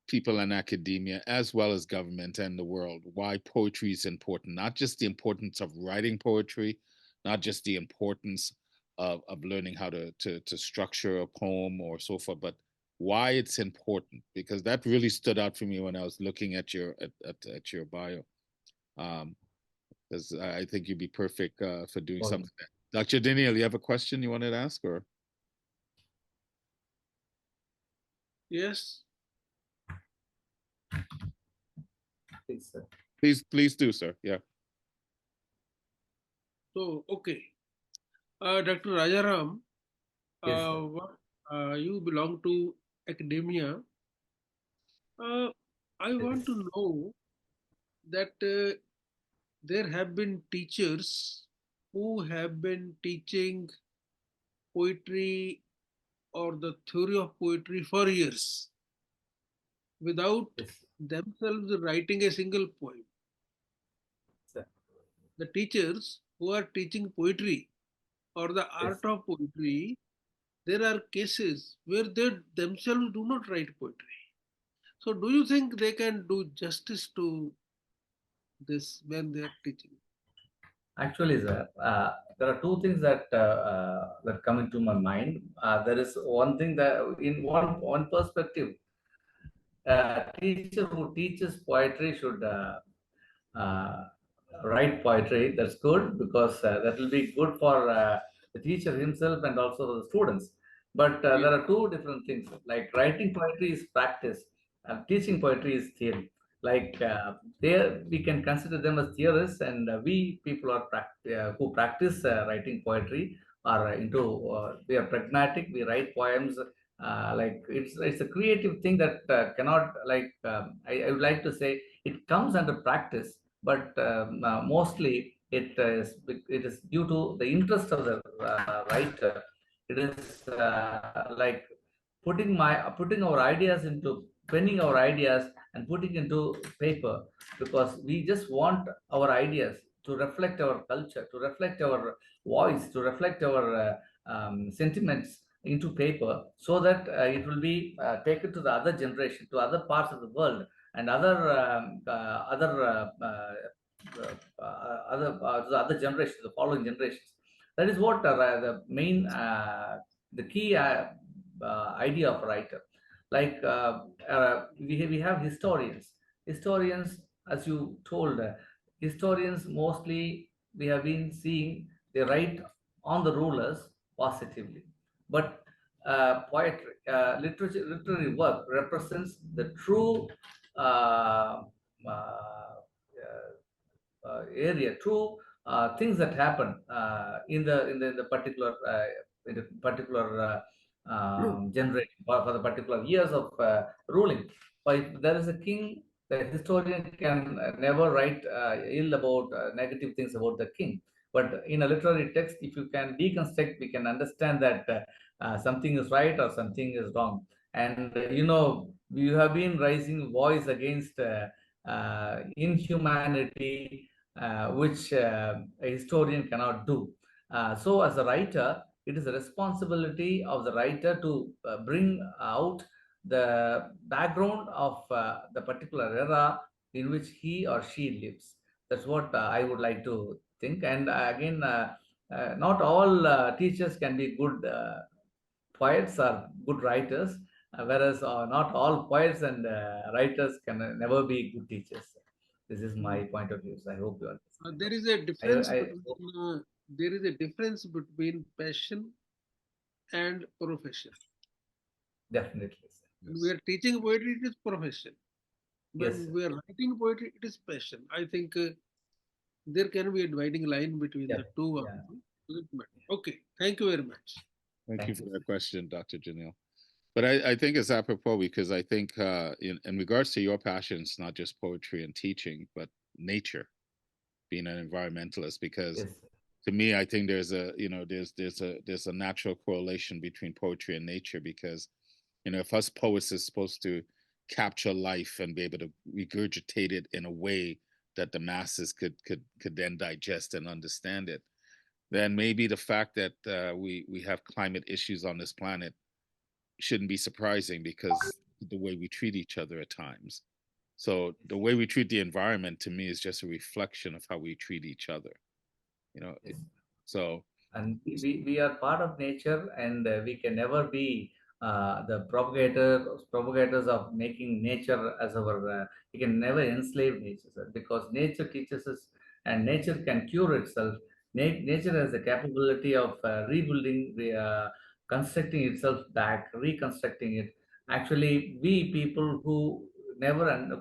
people in academia as well as government and the world why poetry is important, not just the importance of writing poetry, not just the importance of learning how to structure a poem or so forth, but why it's important, because that really stood out for me when I was looking at your your bio. Because I think you'd be perfect for doing something like that. Dr. Daniel, you have a question you wanted to ask, or? Yes. Please, sir. Please do, sir. Yeah. So, okay. Dr. Rajaram, Yes, you belong to academia. I want to know that there have been teachers who have been teaching poetry or the theory of poetry for years without themselves writing a single poem. Sir. The teachers who are teaching poetry or the art of poetry, there are cases where they themselves do not write poetry. So do you think they can do justice to this when they are teaching? Actually, sir, there are two things that come into my mind. There is one thing that, in one perspective, a teacher who teaches poetry should uh, write poetry. That's good, because that will be good for the teacher himself and also the students. But Yeah. there are two different things. Like, writing poetry is practice, and teaching poetry is theory. Like, there we can consider them as theorists, and we people are who practice writing poetry are into. We are pragmatic. We write poems. Like, it's a creative thing that cannot, like, I would like to say, it comes under practice, but mostly it is due to the interest of the writer. It is like putting our ideas into penning our ideas and putting into paper, because we just want our ideas to reflect our culture, to reflect our voice, to reflect our sentiments into paper, so that it will be taken to the other generation, to other parts of the world, and the other generations, the following generations. That is what the main, the key idea of a writer. Like, we have historians. Historians, as you told, historians mostly, we have been seeing, they write on the rulers positively, but poetry, literary work represents the true uh, uh, area, true things that happen in the particular generation, for the particular years of ruling. But if there is a king, the historian can never write ill about negative things about the king. But in a literary text, if you can deconstruct, we can understand that something is right or something is wrong. And you have been raising voice against inhumanity, which a historian cannot do. So, as a writer, it is a responsibility of the writer to bring out the background of the particular era in which he or she lives. That's what I would like to think. And again, not all teachers can be good poets or good writers, whereas not all poets and writers can never be good teachers. This is my point of view. So I hope you understand. There is a difference between passion and profession. Definitely, sir. When we are teaching poetry, it is profession. Yes, When sir. we are writing poetry, it is passion. I think there can be a dividing line between Yeah, the two. yeah. Okay, thank you very much. Thank you Thank for you, that sir. question, Dr. Janil. But I think it's apropos because I think in regards to your passions, not just poetry and teaching, but nature, being an environmentalist, because Yes, sir. to me, I think there's a natural correlation between poetry and nature because, if us poets is supposed to capture life and be able to regurgitate it in a way that the masses could then digest and understand it, then maybe the fact that we have climate issues on this planet shouldn't be surprising because the way we treat each other at times. So the way we treat the environment to me is just a reflection of how we treat each other. You know, Yes. so And we are part of nature, and we can never be the propagators of making nature as our we can never enslave nature, sir, because nature teaches us, and nature can cure itself. Nature has the capability of rebuilding, constructing itself back, reconstructing it. Actually, we people who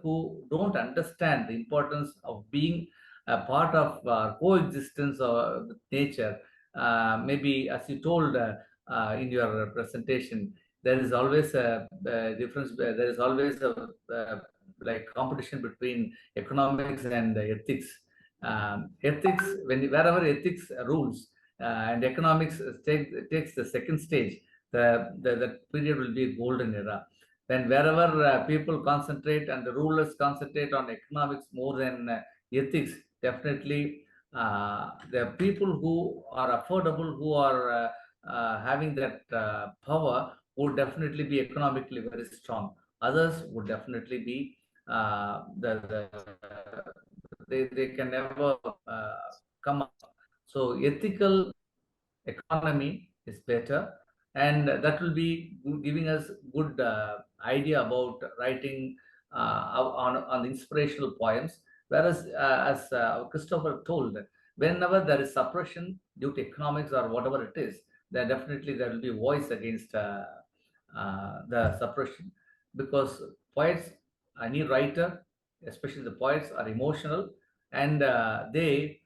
who don't understand the importance of being a part of coexistence with nature. Maybe, as you told in your presentation, there is always a difference. There is always a like competition between economics and ethics. Ethics, wherever ethics rules and economics takes the second stage, the period will be a golden era. Then wherever people concentrate and the rulers concentrate on economics more than ethics, definitely the people who are affordable, who are having that power, would definitely be economically very strong. Others would definitely be they can never come up. So ethical economy is better, and that will be giving us good idea about writing on inspirational poems. Whereas, as Christopher told, whenever there is suppression due to economics or whatever it is, then definitely there will be voice against the suppression, because poets, any writer, especially the poets, are emotional, and uh, any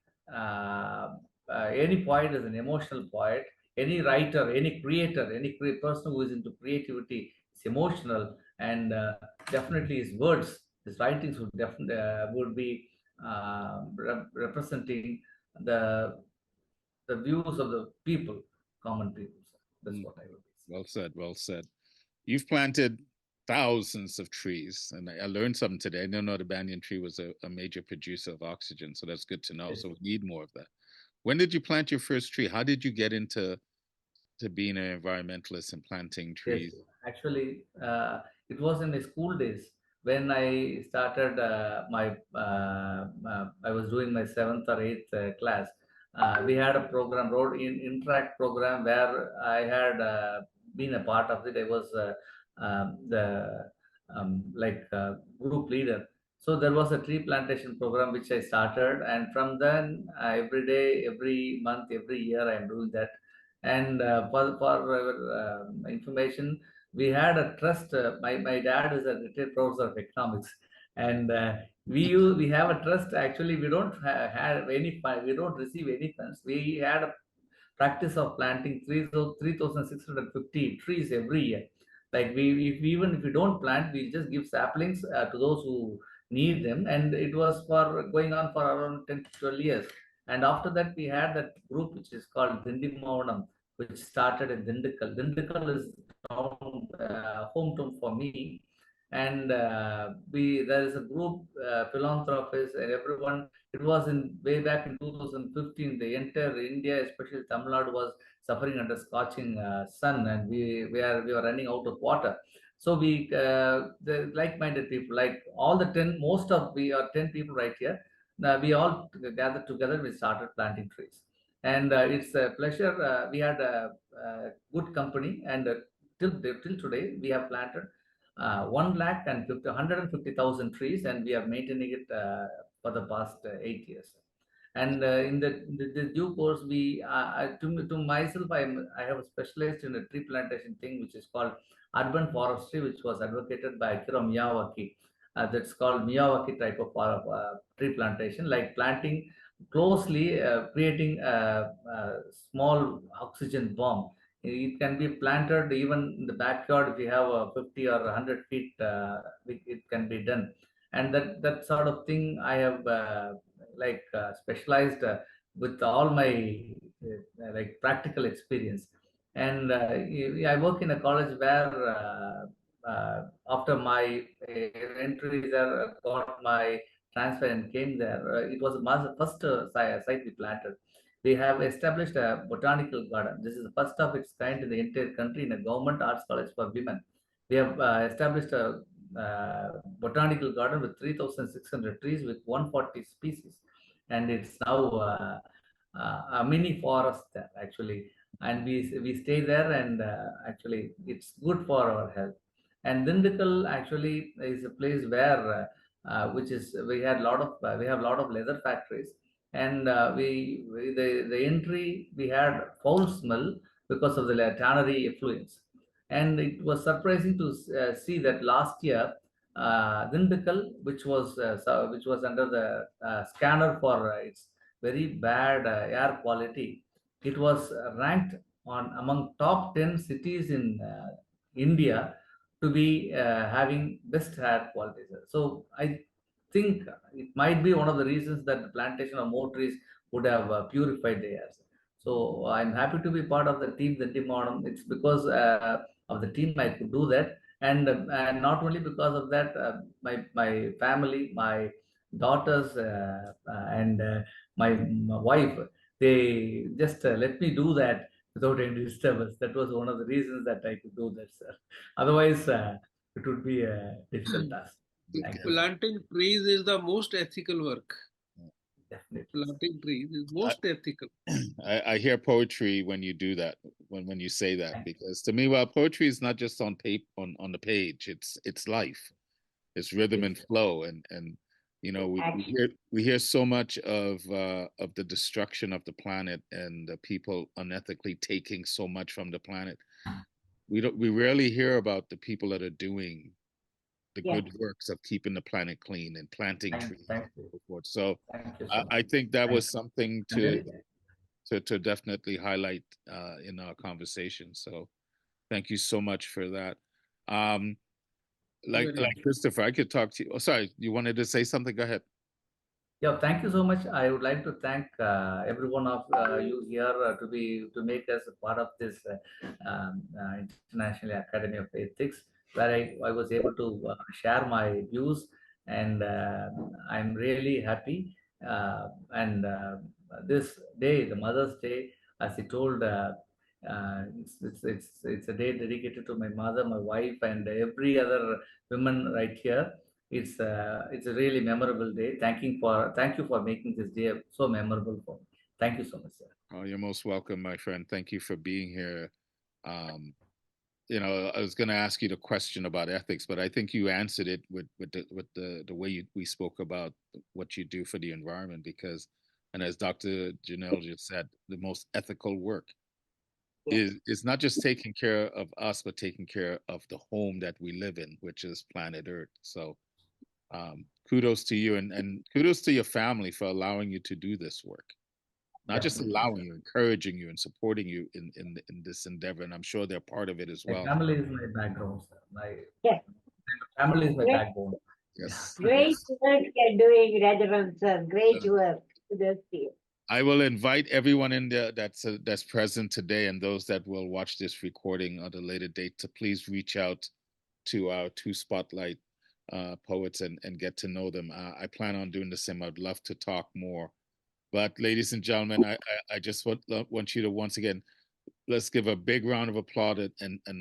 poet is an emotional poet. Any writer, any creator, any person who is into creativity is emotional, and definitely his words, his writings would definitely would be representing the views of the people, common people. That's what I would say. Well said. Well said. You've planted thousands of trees, and I learned something today. I didn't know the banyan tree was a major producer of oxygen, so that's good to know. Yes. So we need more of that. When did you plant your first tree? How did you get into being an environmentalist and planting trees? Yes, actually, it was in my school days when I started I was doing my seventh or eighth class. We had a program, Road in Interact program, where I had been a part of it. I was the group leader. So there was a tree plantation program which I started, and from then every day, every month, every year, I am doing that. And for our information, we had a trust. My dad is a retired professor of economics, and we have a trust. Actually, we don't have any fund. We don't receive any funds. We had a practice of planting 3,650 trees every year. Like even if we don't plant, we just give saplings to those who need them, and it was for going on for around 10 to 12 years. And after that, we had that group which is called Dindimavanam, which started in Dindikal. Dindikal is town, hometown for me, and we there is a group, philanthropists and everyone. It was in way back in 2015. The entire India, especially Tamil Nadu, was suffering under scorching sun, and we were running out of water. So the like-minded people, like all the 10, most of we are 10 people right here. We all gathered together. We started planting trees, and it's a pleasure. We had a good company, and till today we have planted 150,000 trees, and we are maintaining it for the past 8 years. And in the due course, to myself, I have specialized in a tree plantation thing, which is called urban forestry, which was advocated by Akira Miyawaki. That's called Miyawaki type of tree plantation, like planting closely, creating a small oxygen bomb. It can be planted even in the backyard. If you have a 50 or 100 feet, it can be done. And that sort of thing I have specialized with all my like practical experience. And I work in a college where after my entry there, got my transfer and came there. It was the first site we planted. We have established a botanical garden. This is the first of its kind in the entire country in a government arts college for women. We have established a botanical garden with 3,600 trees with 140 species, and it's now a mini forest there actually. And we stay there, and actually it's good for our health. And Dindikal actually is a place where which is we have a lot of leather factories, and the entry we had foul smell because of the tannery effluents. And it was surprising to see that last year, Dindikal, which was under the scanner for its very bad air quality, it was ranked on among top 10 cities in India to be having best air quality. So I think it might be one of the reasons that the plantation of more trees would have purified the air. So I'm happy to be part of the team, the team on. It's because of the team I could do that, and not only because of that, my family, my daughters, and my wife, they just let me do that without any disturbance. That was one of the reasons that I could do that, sir. Otherwise, it would be a difficult task. Thank you. Planting trees is the most ethical work. Definitely. Planting trees is most ethical. I hear poetry when you do that, when you say that, because to me, well, poetry is not just on tape on the page. It's life, it's rhythm and flow, and you know we hear so much of the destruction of the planet and the people unethically taking so much from the planet. We rarely hear about the people that are doing the good works of keeping the planet clean and planting trees and so forth. So Thank you so much. I think that was something I'm very glad. to definitely highlight in our conversation. So thank you so much for that. Like Christopher, I could talk to you. Oh, sorry, you wanted to say something? Go ahead. Yeah, thank you so much. I would like to thank every one of you here to make us a part of this International Academy of Ethics, where I was able to share my views, and I'm really happy. And this day, the Mother's Day, as he told, it's a day dedicated to my mother, my wife, and every other women right here. It's a really memorable day. Thank you for making this day so memorable for me. Thank you so much, sir. Oh, you're most welcome, my friend. Thank you for being here. You know, I was going to ask you the question about ethics, but I think you answered it with the way we spoke about what you do for the environment. Because, and as Dr. Janelle just said, the most ethical work is not just taking care of us, but taking care of the home that we live in, which is planet Earth. So, kudos to you, and kudos to your family for allowing you to do this work. Not just allowing you, encouraging you, and supporting you in this endeavor. And I'm sure they're part of it as My well. family is my background, sir. My family is my backbone. Yes. Great work you're doing, Rajaram sir. Great work. Kudos to you. I will invite everyone in there that's present today, and those that will watch this recording at a later date, to please reach out to our two spotlight poets and get to know them. I plan on doing the same. I'd love to talk more. But ladies and gentlemen, I just want you to once again, let's give a big round of applause and a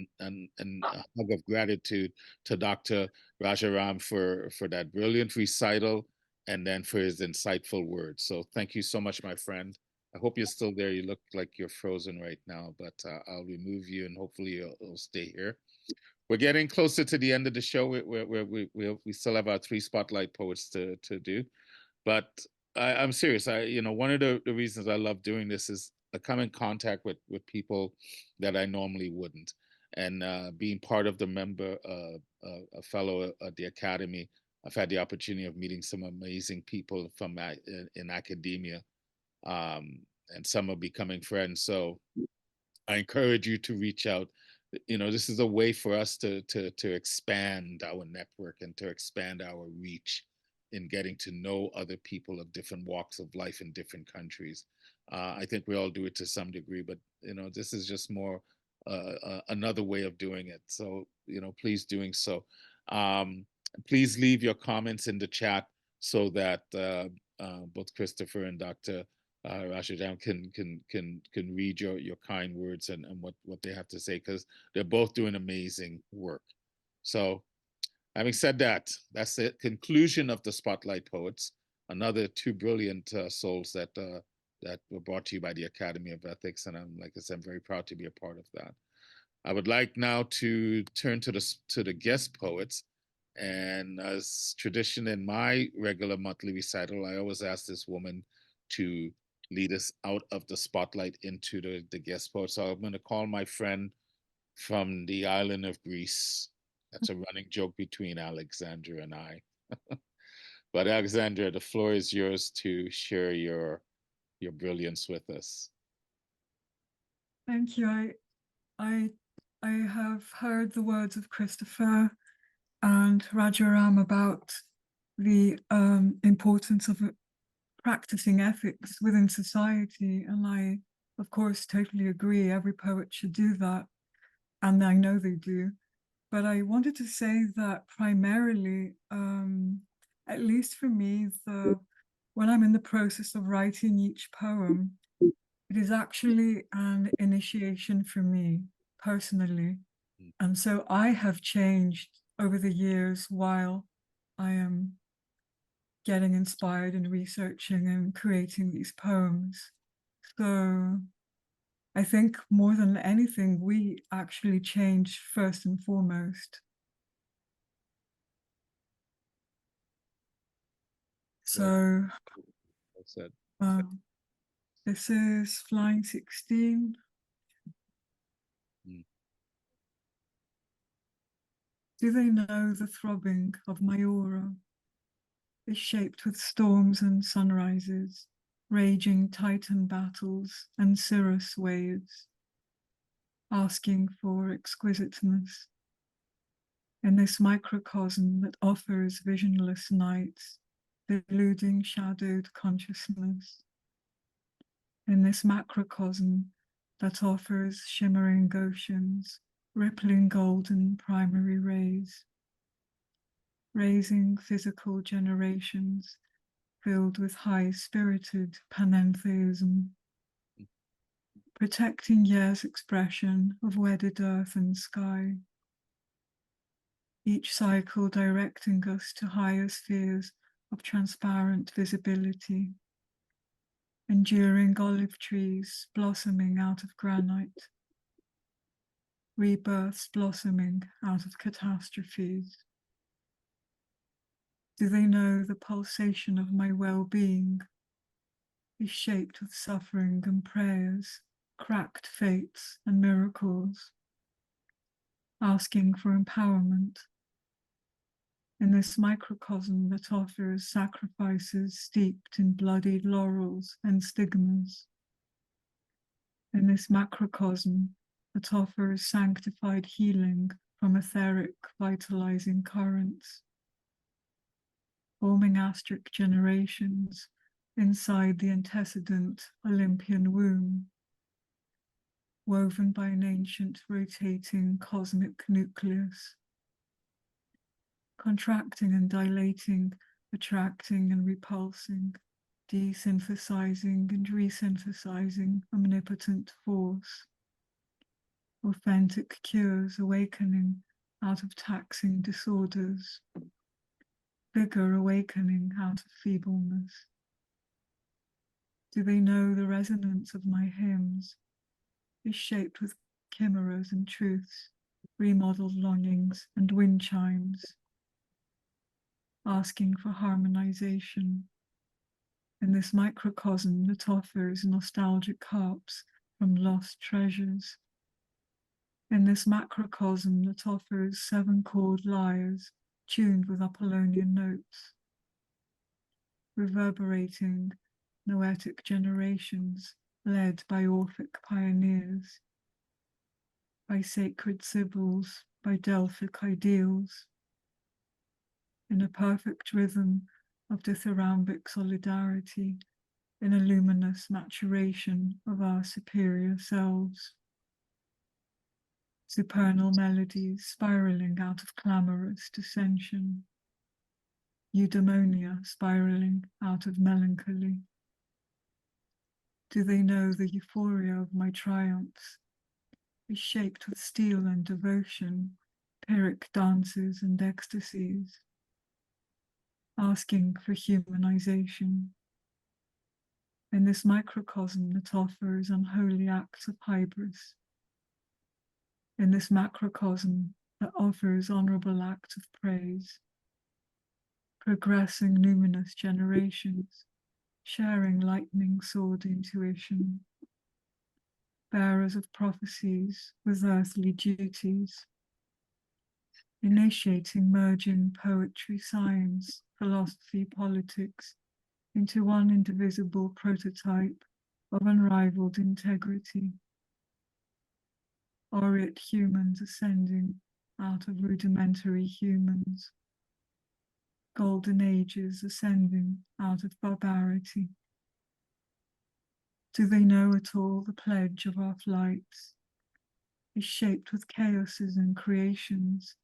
hug of gratitude to Dr. Rajaram for that brilliant recital and then for his insightful words. So thank you so much, my friend. I hope you're still there. You look like you're frozen right now, but I'll remove you and hopefully you'll stay here. We're getting closer to the end of the show. We still have our three spotlight poets to do, but I'm serious. One of the reasons I love doing this is I come in contact with people that I normally wouldn't, and being part of a fellow at the Academy, I've had the opportunity of meeting some amazing people from in academia, and some are becoming friends. So I encourage you to reach out. This is a way for us to expand our network and to expand our reach in getting to know other people of different walks of life in different countries. I think we all do it to some degree, but this is just more another way of doing it. So please doing so. Please leave your comments in the chat so that both Christopher and Dr. Rashidam can read your kind words and what they have to say, because they're both doing amazing work. So having said that, that's the conclusion of the Spotlight Poets, another two brilliant souls that were brought to you by the Academy of Ethics. And like I said, I'm very proud to be a part of that. I would like now to turn to the guest poets. And as tradition in my regular monthly recital, I always ask this woman to lead us out of the spotlight into the guest poet. So I'm going to call my friend from the island of Greece. That's a running joke between Alexandra and I. But Alexandra, the floor is yours to share your brilliance with us. Thank you. I have heard the words of Christopher and Rajaram about the importance of practicing ethics within society, and I, of course, totally agree. Every poet should do that, and I know they do. But I wanted to say that primarily, at least for me, when I'm in the process of writing each poem, it is actually an initiation for me personally. And so I have changed over the years while I am getting inspired and researching and creating these poems. So I think more than anything, we actually change first and foremost. So Well said. this is Flying 16. Do they know the throbbing of my aura is shaped with storms and sunrises, raging Titan battles and cirrus waves, asking for exquisiteness in this microcosm that offers visionless nights, deluding shadowed consciousness, in this macrocosm that offers shimmering oceans, rippling golden primary rays, raising physical generations filled with high-spirited panentheism, protecting Year's expression of wedded earth and sky, each cycle directing us to higher spheres of transparent visibility, enduring olive trees blossoming out of granite, rebirths blossoming out of catastrophes. Do they know the pulsation of my well-being is shaped with suffering and prayers, cracked fates and miracles, asking for empowerment in this microcosm that offers sacrifices steeped in bloodied laurels and stigmas, in this macrocosm that offers sanctified healing from etheric vitalizing currents, forming astric generations inside the antecedent Olympian womb, woven by an ancient rotating cosmic nucleus, contracting and dilating, attracting and repulsing, desynthesizing and resynthesizing omnipotent force, authentic cures awakening out of taxing disorders, vigor awakening out of feebleness. Do they know the resonance of my hymns is shaped with chimeras and truths, remodeled longings and wind chimes, asking for harmonization in this microcosm that offers nostalgic harps from lost treasures, in this macrocosm that offers 7-chord lyres tuned with Apollonian notes, reverberating noetic generations led by Orphic pioneers, by sacred sibyls, by Delphic ideals, in a perfect rhythm of dithyrambic solidarity, in a luminous maturation of our superior selves. Supernal melodies spiraling out of clamorous dissension, eudaimonia spiraling out of melancholy. Do they know the euphoria of my triumphs is shaped with steel and devotion, pyrrhic dances and ecstasies, asking for humanization in this microcosm that offers unholy acts of hybris, in this macrocosm that offers honorable acts of praise, progressing numinous generations, sharing lightning sword intuition, bearers of prophecies with earthly duties, initiating merging poetry, science, philosophy, politics into one indivisible prototype of unrivaled integrity. Aureate humans ascending out of rudimentary humans. Golden ages ascending out of barbarity. Do they know at all the pledge of our flights is shaped with chaoses and creations,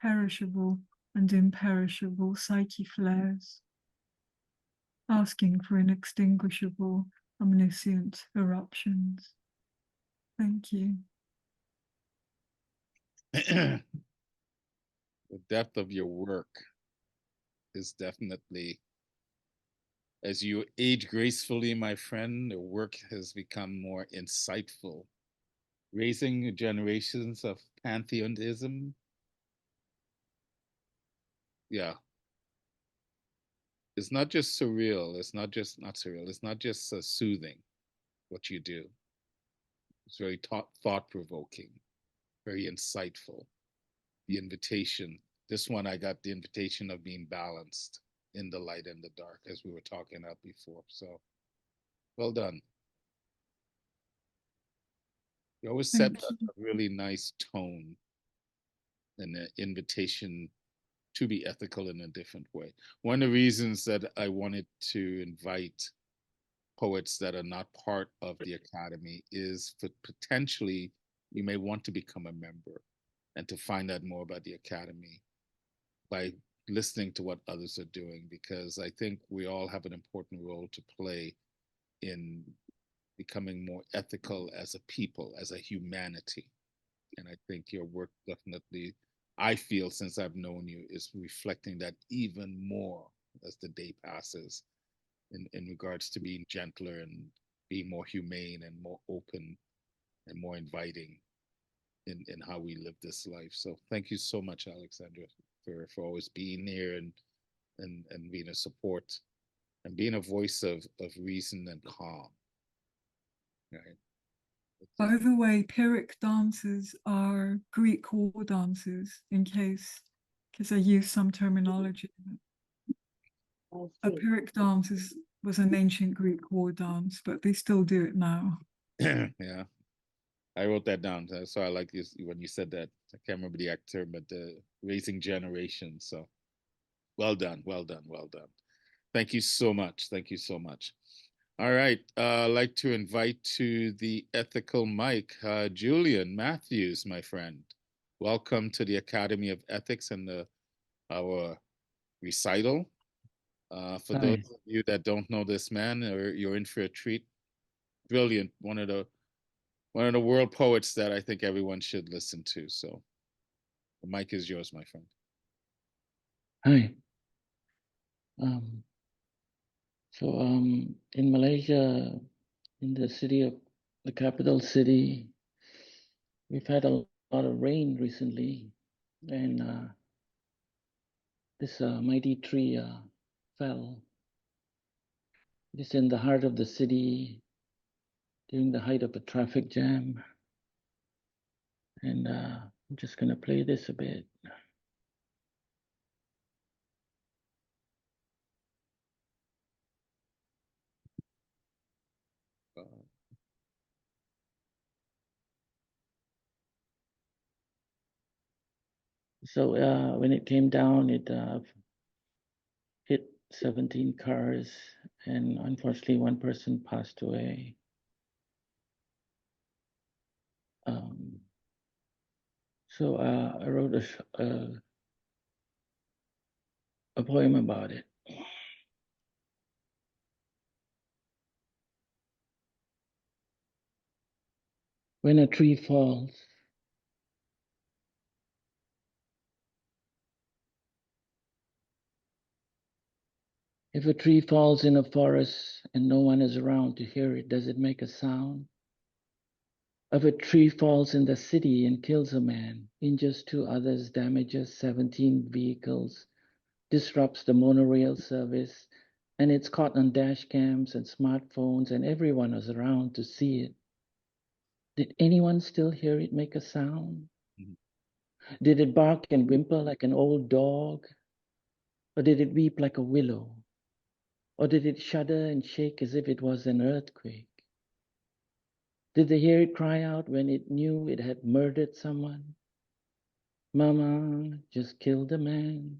perishable and imperishable psyche flares, asking for inextinguishable, omniscient eruptions? Thank you. The depth of your work is definitely, as you age gracefully, my friend, the work has become more insightful. Raising generations of pantheism. Yeah. It's not just surreal. It's not surreal. It's not just soothing what you do. It's very thought provoking, very insightful. The invitation. This one, I got the invitation of being balanced in the light and the dark, as we were talking about before. So, well done. You always set a really nice tone and an invitation to be ethical in a different way. One of the reasons that I wanted to invite poets that are not part of the Academy is for potentially you may want to become a member and to find out more about the Academy by listening to what others are doing, because I think we all have an important role to play in becoming more ethical as a people, as a humanity. And I think your work definitely, I feel since I've known you, is reflecting that even more as the day passes in regards to being gentler and being more humane and more open and more inviting in how we live this life. So thank you so much, Alexandra, for always being here and being a support and being a voice of reason and calm. Right. By the way, Pyrrhic dances are Greek war dances, in case, because I use some terminology. A Pyrrhic dance was an ancient Greek war dance, but they still do it now. Yeah, I wrote that down. So I like this when you said that. I can't remember the actor, but raising generations. So well done, well done, well done. Thank you so much. Thank you so much. All right, I'd like to invite to the ethical mic, Julian Matthews, my friend. Welcome to the Academy of Ethics and our recital. For Hi. those of you that don't know this man, or you're in for a treat. Brilliant, one of the world poets that I think everyone should listen to. So the mic is yours, my friend. Hi. In Malaysia, in the capital city, we've had a lot of rain recently, and this mighty tree fell. It is in the heart of the city during the height of a traffic jam, and I'm just gonna play this a bit. So when it came down, it hit 17 cars, and unfortunately, one person passed away. So I wrote a poem about it. When a tree falls, if a tree falls in a forest and no one is around to hear it, does it make a sound? If a tree falls in the city and kills a man, injures 2 others, damages 17 vehicles, disrupts the monorail service, and it's caught on dash cams and smartphones and everyone is around to see it, did anyone still hear it make a sound? Mm-hmm. Did it bark and whimper like an old dog? Or did it weep like a willow? Or did it shudder and shake as if it was an earthquake? Did they hear it cry out when it knew it had murdered someone? Mama just killed a man.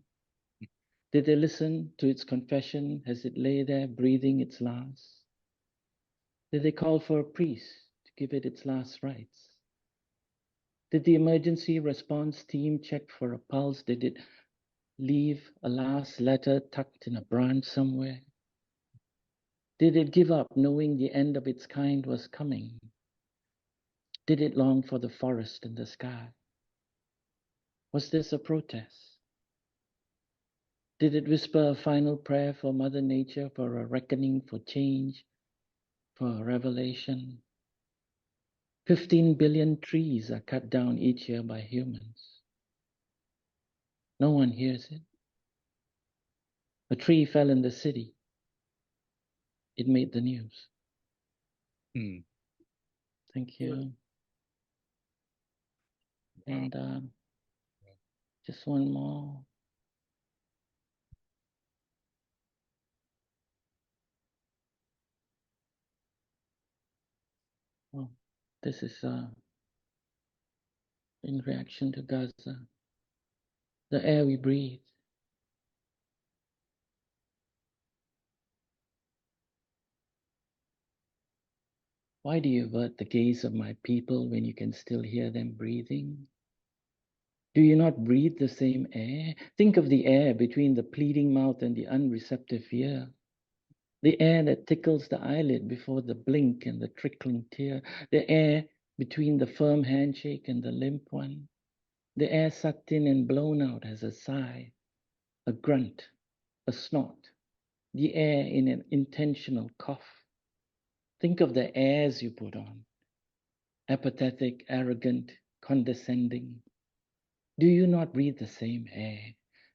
Did they listen to its confession as it lay there breathing its last? Did they call for a priest to give it its last rites? Did the emergency response team check for a pulse? Did it leave a last letter tucked in a branch somewhere? Did it give up knowing the end of its kind was coming? Did it long for the forest and the sky? Was this a protest? Did it whisper a final prayer for Mother Nature, for a reckoning, for change, for a revelation? 15 billion trees are cut down each year by humans. No one hears it. A tree fell in the city. It made the news. Thank you. And just one more. Oh, this is in reaction to Gaza. The air we breathe. Why do you avert the gaze of my people when you can still hear them breathing? Do you not breathe the same air? Think of the air between the pleading mouth and the unreceptive ear. The air that tickles the eyelid before the blink and the trickling tear. The air between the firm handshake and the limp one. The air sucked in and blown out as a sigh, a grunt, a snort. The air in an intentional cough. Think of the airs you put on. Apathetic, arrogant, condescending. Do you not breathe the same air?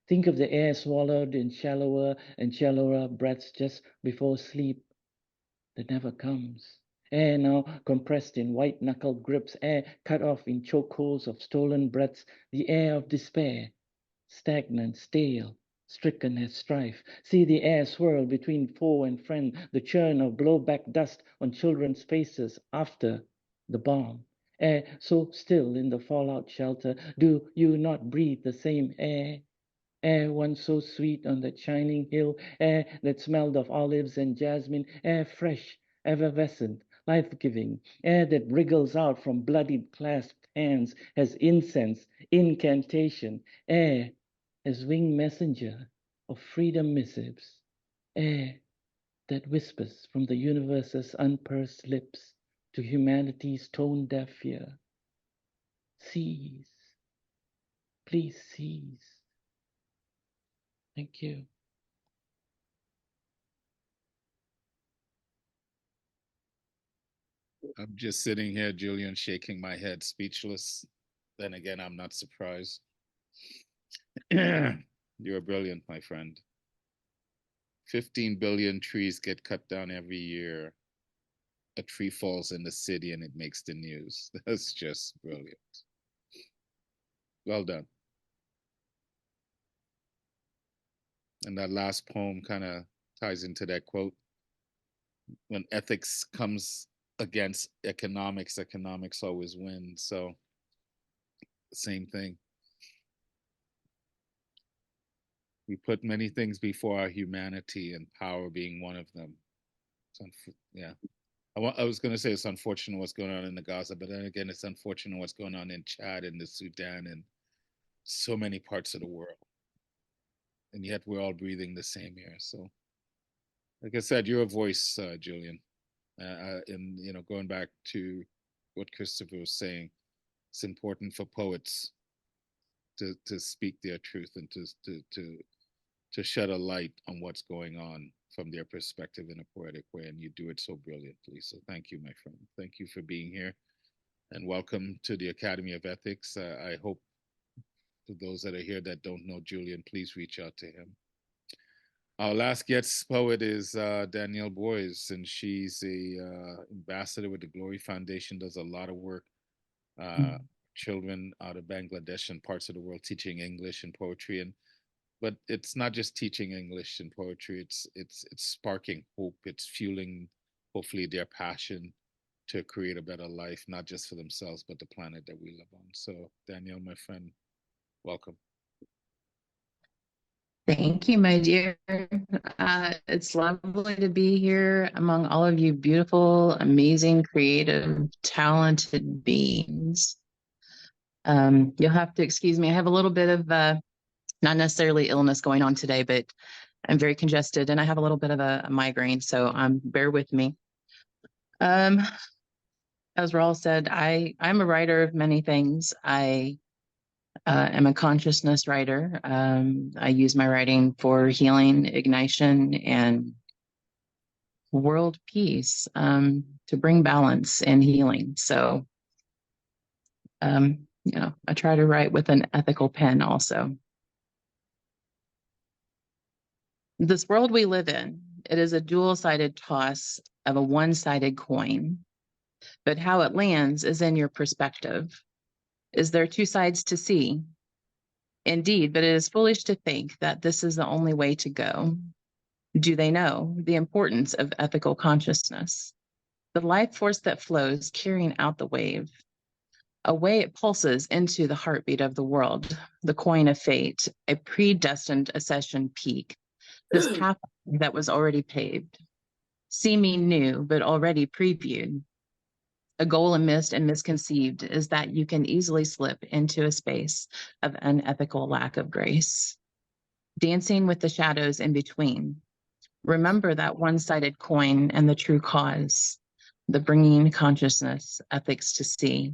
Think of the air swallowed in shallower and shallower breaths just before sleep that never comes. Air now compressed in white-knuckled grips, air cut off in chokeholds of stolen breaths, the air of despair, stagnant, stale, stricken as strife. See the air swirl between foe and friend, the churn of blowback dust on children's faces after the bomb. Air so still in the fallout shelter, do you not breathe the same air? Air once so sweet on that shining hill, air that smelled of olives and jasmine, air fresh, effervescent, life-giving, air that wriggles out from bloodied clasped hands as incense, incantation, air as winged messenger of freedom missives, air that whispers from the universe's unpursed lips to humanity's tone-deaf ear. Cease. Please cease. Thank you. I'm just sitting here, Julian, shaking my head, speechless. Then again, I'm not surprised. You're brilliant, my friend. 15 billion trees get cut down every year. A tree falls in the city and it makes the news. That's just brilliant. Well done. And that last poem kind of ties into that quote. When ethics comes against economics, economics always wins. So, same thing. We put many things before our humanity, and power being one of them. Yeah. I was going to say it's unfortunate what's going on in the Gaza, but then again, it's unfortunate what's going on in Chad and the Sudan and so many parts of the world. And yet we're all breathing the same air. So, like I said, you're a voice, Julian. And, you know, going back to what Christopher was saying, it's important for poets to speak their truth and to shed a light on what's going on from their perspective in a poetic way, and you do it so brilliantly. So thank you, my friend. Thank you for being here, and welcome to the Academy of Ethics. I hope to those that are here that don't know Julian, please reach out to him. Our last guest poet is Danielle Boyes, and she's a ambassador with the Glory Foundation, does a lot of work, children out of Bangladesh and parts of the world teaching English and poetry. But it's not just teaching English and poetry, it's sparking hope, it's fueling hopefully their passion to create a better life, not just for themselves, but the planet that we live on. So Danielle, my friend, welcome. Thank you, my dear. It's lovely to be here among all of you beautiful, amazing, creative, talented beings. You'll have to excuse me. I have a little bit of not necessarily illness going on today, but I'm very congested and I have a little bit of a migraine, so bear with me. As Rawle said, I'm a writer of many things. I am a consciousness writer. I use my writing for healing, ignition, and world peace, to bring balance and healing. So, I try to write with an ethical pen also. This world we live in, it is a dual-sided toss of a one-sided coin, but how it lands is in your perspective. Is there two sides to see? Indeed, but it is foolish to think that this is the only way to go. Do they know the importance of ethical consciousness? The life force that flows carrying out the wave. Away it pulses into the heartbeat of the world, the coin of fate, a predestined ascension peak, this path that was already paved, seeming new, but already previewed. A goal missed and misconceived is that you can easily slip into a space of unethical lack of grace, dancing with the shadows in between. Remember that one-sided coin and the true cause, the bringing consciousness, ethics to see,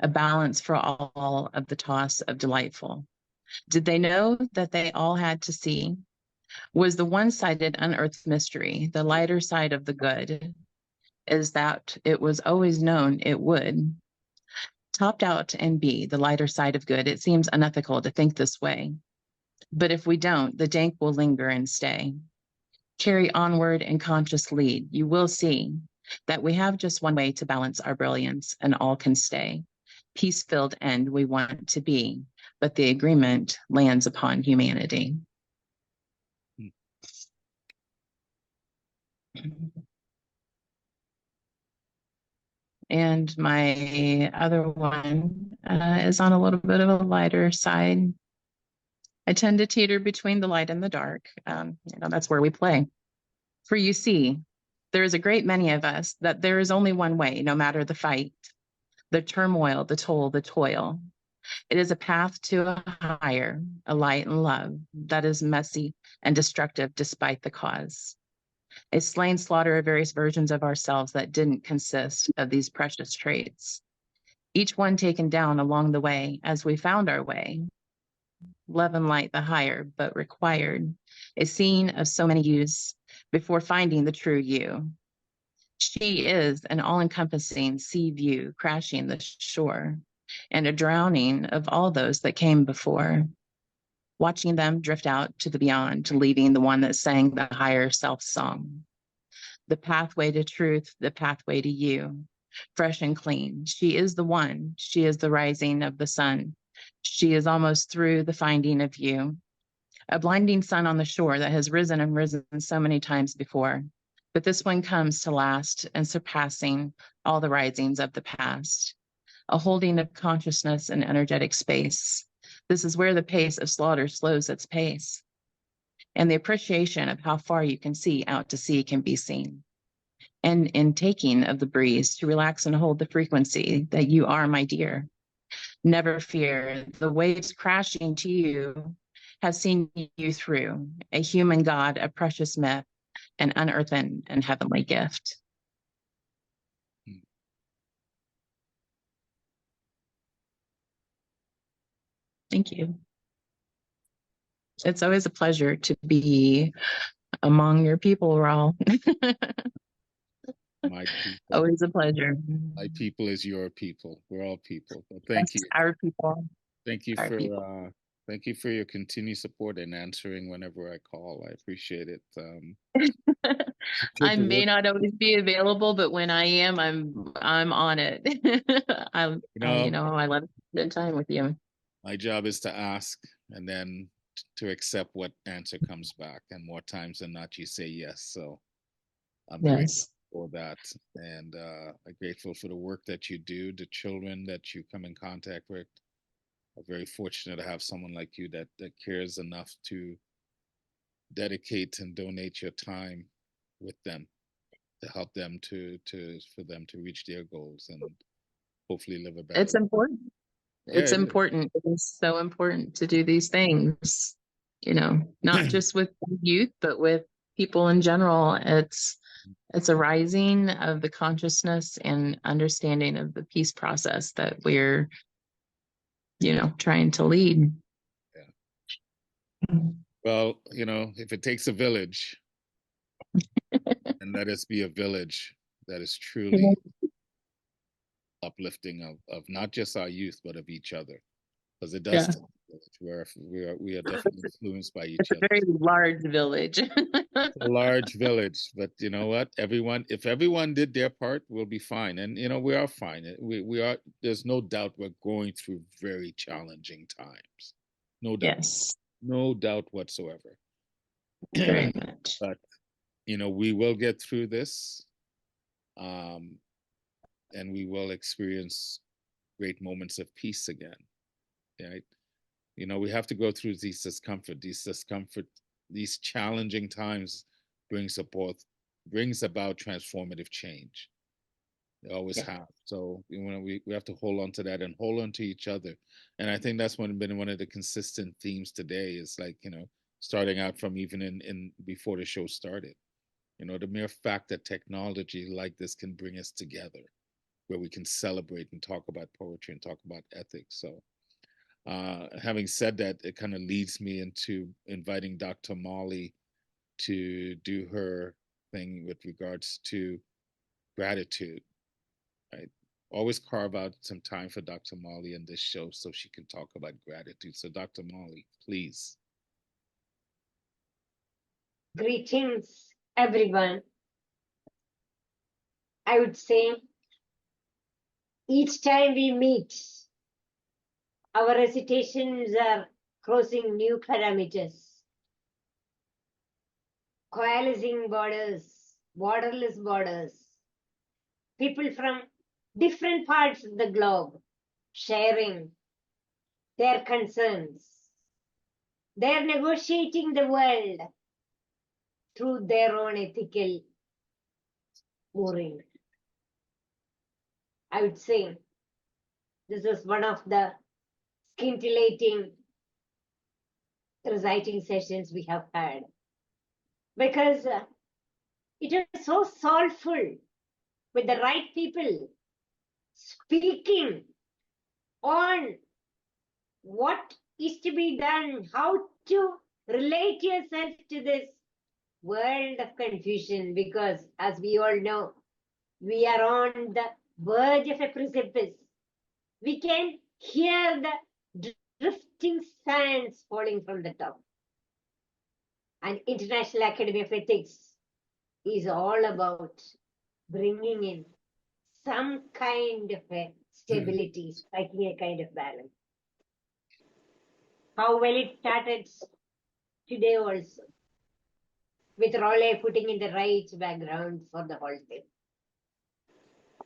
a balance for all of the toss of delightful. Did they know that they all had to see? Was the one-sided unearthed mystery, the lighter side of the good, is that it was always known it would. Topped out and be the lighter side of good, it seems unethical to think this way. But if we don't, the dank will linger and stay. Carry onward and conscious lead. You will see that we have just one way to balance our brilliance and all can stay. Peace-filled end we want to be, but the agreement lands upon humanity. And my other one is on a little bit of a lighter side. I tend to teeter between the light and the dark. That's where we play. For you see, there is a great many of us that there is only one way, no matter the fight, the turmoil, the toll, the toil. It is a path to a higher, a light and love that is messy and destructive despite the cause. A slain slaughter of various versions of ourselves that didn't consist of these precious traits. Each one taken down along the way as we found our way. Love and light the higher, but required a scene of so many yous before finding the true you. She is an all-encompassing sea view crashing the shore and a drowning of all those that came before. Watching them drift out to the beyond, leaving the one that sang the higher self song. The pathway to truth, the pathway to you, fresh and clean. She is the one. She is the rising of the sun. She is almost through the finding of you. A blinding sun on the shore that has risen and risen so many times before. But this one comes to last and surpassing all the risings of the past. A holding of consciousness and energetic space. This is where the pace of slaughter slows its pace. And the appreciation of how far you can see out to sea can be seen. And in taking of the breeze to relax and hold the frequency that you are, my dear. Never fear, the waves crashing to you have seen you through, a human God, a precious myth, an unearthen and heavenly gift. Thank you. It's always a pleasure to be among your people, Rawle. My people. Always a pleasure. My people is your people. We're all people. Well, thank you. Our people. Thank you thank you for your continued support and answering whenever I call. I appreciate it. I may not always be available, but when I am, I'm on it. I love to spend time with you. My job is to ask and then to accept what answer comes back. And more times than not, you say yes. So I'm grateful for that. And I'm grateful for the work that you do, the children that you come in contact with. I'm very fortunate to have someone like you that cares enough to dedicate and donate your time with them to help them for them to reach their goals and hopefully live a better life. It's important. It's important. It's so important to do these things, not just with youth, but with people in general. It's a rising of the consciousness and understanding of the peace process that we're trying to lead. Well, if it takes a village, and let us be a village that is truly uplifting of not just our youth, but of each other. Because it does take a village. We are definitely influenced by each other. A very large village. It's a large village, but you know what? If everyone did their part, we'll be fine. And we are fine. We are. There's no doubt we're going through very challenging times. No doubt. Yes. No doubt whatsoever. Very much. But we will get through this, and we will experience great moments of peace again. Right? We have to go through these discomfort, these challenging times brings about transformative change. They always have. So we have to hold on to that and hold on to each other. And I think that's been one of the consistent themes today is like, starting out from even in before the show started. The mere fact that technology like this can bring us together, where we can celebrate and talk about poetry and talk about ethics. So having said that, it kind of leads me into inviting Dr. Molly to do her thing with regards to gratitude. Right? Always carve out some time for Dr. Molly in this show so she can talk about gratitude. So Dr. Molly, please. Greetings, everyone. I would say each time we meet, our recitations are crossing new parameters, coalescing borders, borderless borders, people from different parts of the globe sharing their concerns. They're negotiating the world through their own ethical mooring. I would say this is one of the scintillating reciting sessions we have had, because it is so soulful with the right people speaking on what is to be done, how to relate yourself to this world of confusion, because as we all know, we are on the verge of a precipice. We can hear the drifting sands falling from the top. And International Academy of Ethics is all about bringing in some kind of a stability, striking a kind of balance. How well it started today also, with Rawle putting in the right background for the whole thing.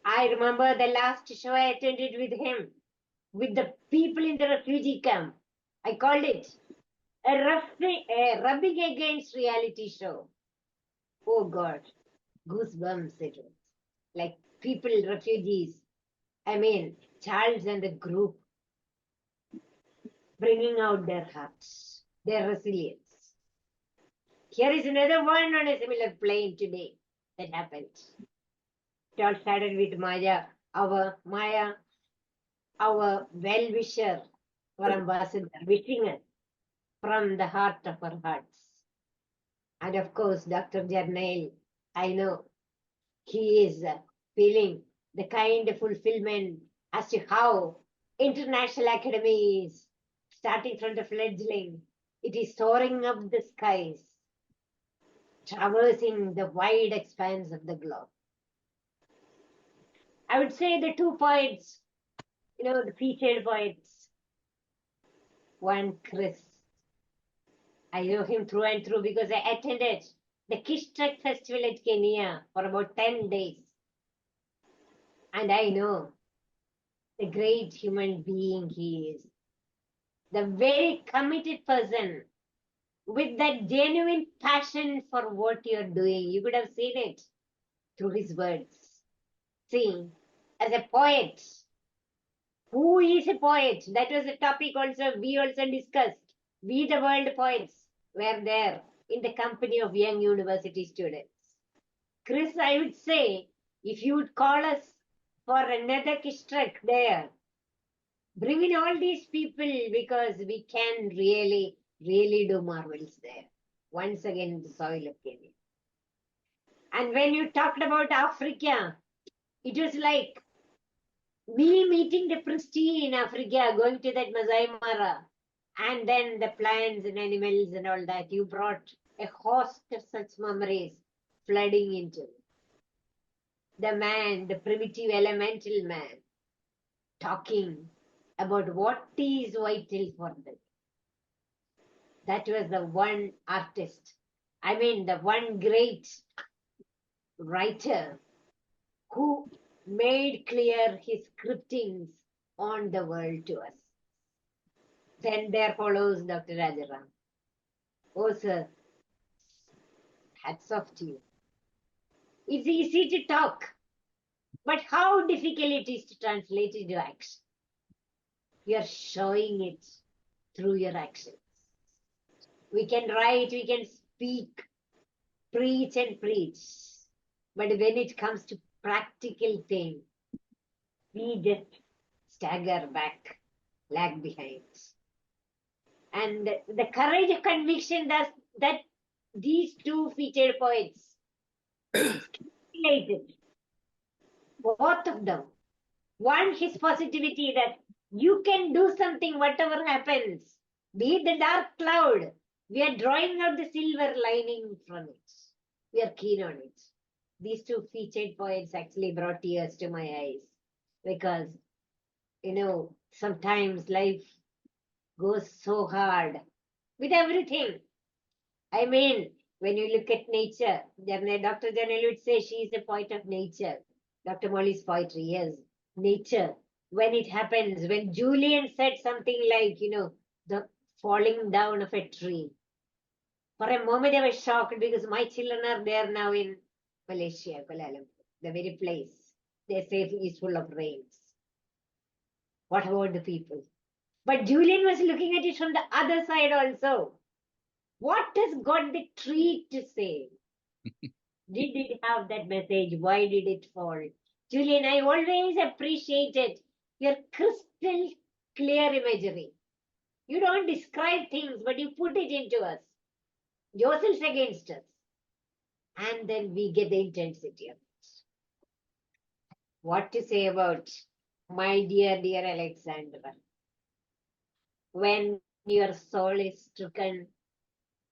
I remember the last show I attended with him, with the people in the refugee camp. I called it a rubbing against reality show. Oh God, goosebumps it was. Like people, refugees, Charles and the group, bringing out their hearts, their resilience. Here is another one on a similar plane today that happened. It all started with Maja, our well-wisher for Ambassador, wishing us from the heart of our hearts. And of course, Dr. Jarnail, I know he is feeling the kind of fulfillment as to how International Academy is starting from the fledgling. It is soaring up the skies, traversing the wide expanse of the globe. I would say the two poets, the featured poets. One, Chris. I know him through and through because I attended the Kishtak Festival at Kenya for about 10 days. And I know the great human being he is. The very committed person with that genuine passion for what you're doing. You could have seen it through his words. See, as a poet, who is a poet? That was a topic we also discussed. We, the world poets, were there in the company of young university students. Chris, I would say, if you would call us for another Kishtrak there, Bring in all these people because we can really, really do marvels there. Once again, the soil of Kenya. And when you talked about Africa, it was like me meeting the priest in Africa, going to that Masai Mara, and then the plants and animals and all that. You brought a host of such memories flooding into the man, the primitive elemental man, talking about what is vital for them. That was the one artist, I mean, the one great writer who made clear his scriptings on the world to us. Then there follows Dr. Rajaram. Oh, sir, hats off to you. It's easy to talk, but how difficult it is to translate into action. You're showing it through your actions. We can write, we can speak, preach and preach. But when it comes to practical things, we just stagger back, lag behind. And the courage of conviction that these two featured poets related, both of them. One, his positivity that you can do something, whatever happens, be it the dark cloud. We are drawing out the silver lining from it. We are keen on it. These two featured poets actually brought tears to my eyes because, sometimes life goes so hard with everything. I mean, when you look at nature, Dr. Janel would say she is a poet of nature. Dr. Molly's poetry, yes, nature. When it happens, when Julian said something like, the falling down of a tree. For a moment, I was shocked because my children are there now in Malaysia, Kuala Lumpur, the very place. They say is full of rains. What about the people? But Julian was looking at it from the other side also. What does God the tree to say? Did it have that message? Why did it fall? Julian, I always appreciated your crystal clear imagery. You don't describe things, but you put it into us. Yourselves against us. And then we get the intensity of it. What to say about my dear, dear Alexandra? When your soul is stricken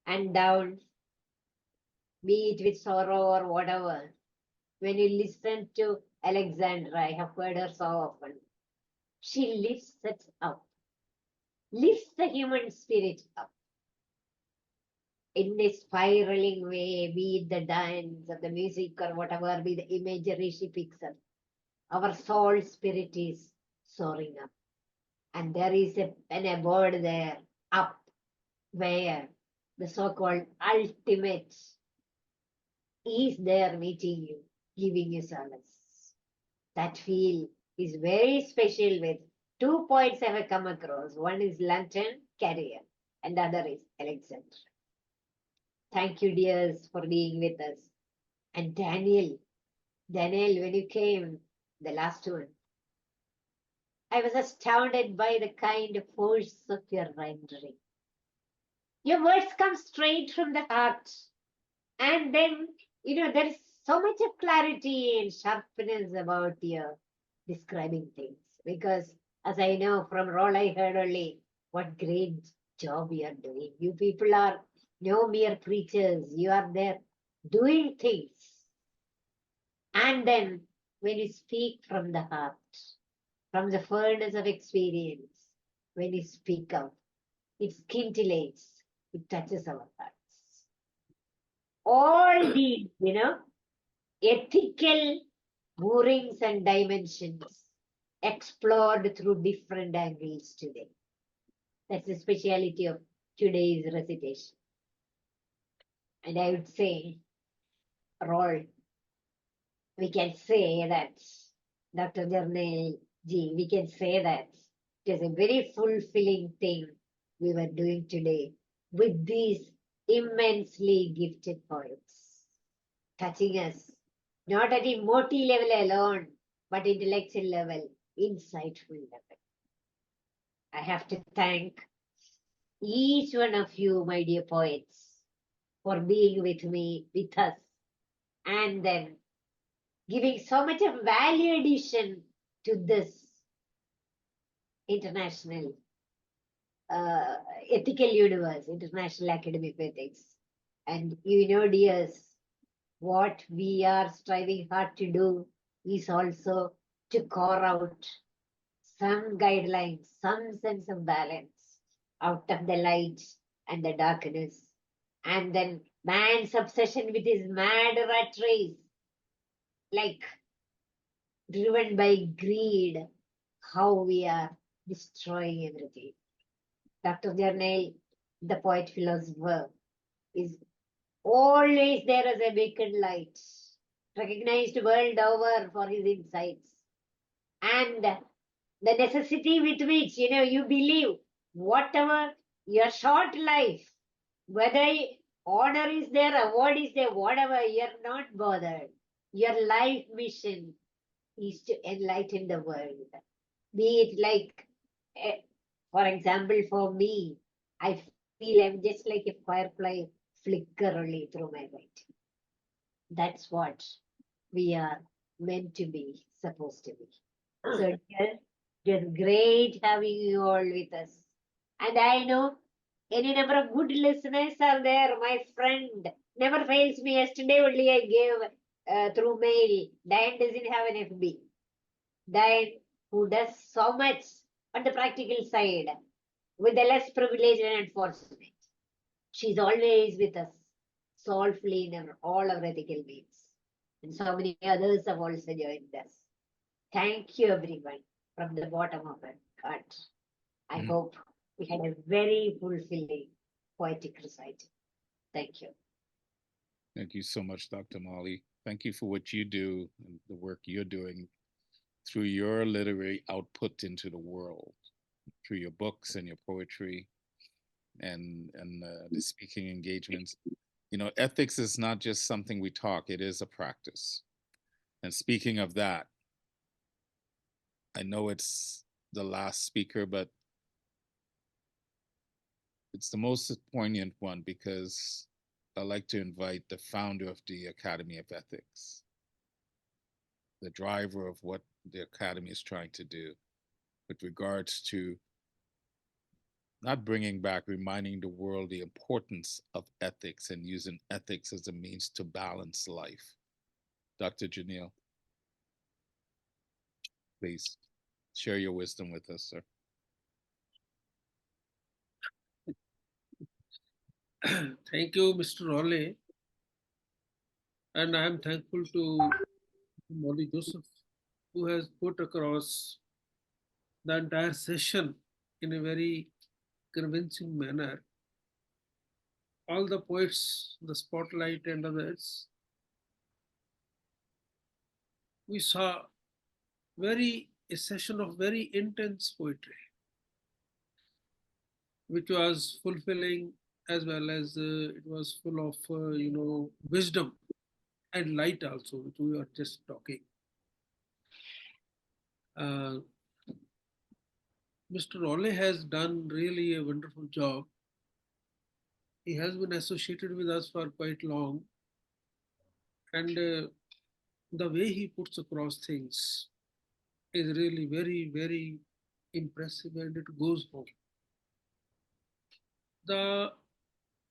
and down, be it with sorrow or whatever, when you listen to Alexandra, I have heard her so often, she lifts us up, lifts the human spirit up in a spiraling way, be it the dance or the music or whatever, be the imagery she picks up. Our soul spirit is soaring up. And there is an abode there, up, where the so-called ultimate is there meeting you, giving you solace. That feel is very special with two poets I have come across. One is Lantern Carrier and the other is Alexandra. Thank you, dears, for being with us. And Daniel, when you came, the last one, I was astounded by the kind of force of your rendering. Your words come straight from the heart. And then, there is so much of clarity and sharpness about your describing things. Because as I know from Rawle, I heard only what great job you are doing. You people are no mere preachers. You are there doing things. And then when you speak from the heart, from the furnace of experience, when you speak out, it scintillates, it touches our hearts. All these, ethical moorings and dimensions explored through different angles today. That's the speciality of today's recitation. And I would say, Rawle, we can say that, Dr. Jarnail ji, we can say that it is a very fulfilling thing we were doing today with these immensely gifted poets, touching us, not at emotive level alone, but intellectual level, insightful level. I have to thank each one of you, my dear poets, for being with me, with us, and then giving so much of value addition to this international ethical universe, International Academy of Ethics. And you know, dears, what we are striving hard to do is also to core out some guidelines, some sense of balance out of the light and the darkness. And then man's obsession with his mad rat race, like driven by greed, how we are destroying everything. Dr. Jarnail, the poet philosopher, is always there as a beacon light, recognized world over for his insights. And the necessity with which, you believe whatever your short life, whether honor is there, award is there, whatever, you're not bothered. Your life mission is to enlighten the world. Be it like, for example, for me, I feel I'm just like a firefly flicker only through my light. That's what we are meant to be, supposed to be. So it was great having you all with us. And I know any number of good listeners are there. My friend never fails me. Yesterday only I gave through mail. Diane doesn't have an FB. Diane, who does so much on the practical side with the less privileged and unfortunate. She's always with us, soulfully in all our ethical needs. And so many others have also joined us. Thank you, everyone, from the bottom of our heart. I hope we had a very fulfilling poetic recital. Thank you. Thank you so much, Dr. Molly. Thank you for what you do and the work you're doing through your literary output into the world, through your books and your poetry and the speaking engagements. You know, ethics is not just something we talk, it is a practice. And speaking of that, I know it's the last speaker, but it's the most poignant one because I'd like to invite the founder of the Academy of Ethics, the driver of what the Academy is trying to do with regards to not bringing back, reminding the world the importance of ethics and using ethics as a means to balance life. Dr. Janil, please share your wisdom with us, sir. Thank you, Mr. Rawle. And I am thankful to Molly Joseph, who has put across the entire session in a very convincing manner. All the poets, the spotlight and others, we saw a session of very intense poetry, which was fulfilling as well as it was full of, wisdom and light also, which we were just talking. Mr. Rawle has done really a wonderful job. He has been associated with us for quite long. And the way he puts across things is really very, very impressive and it goes home. The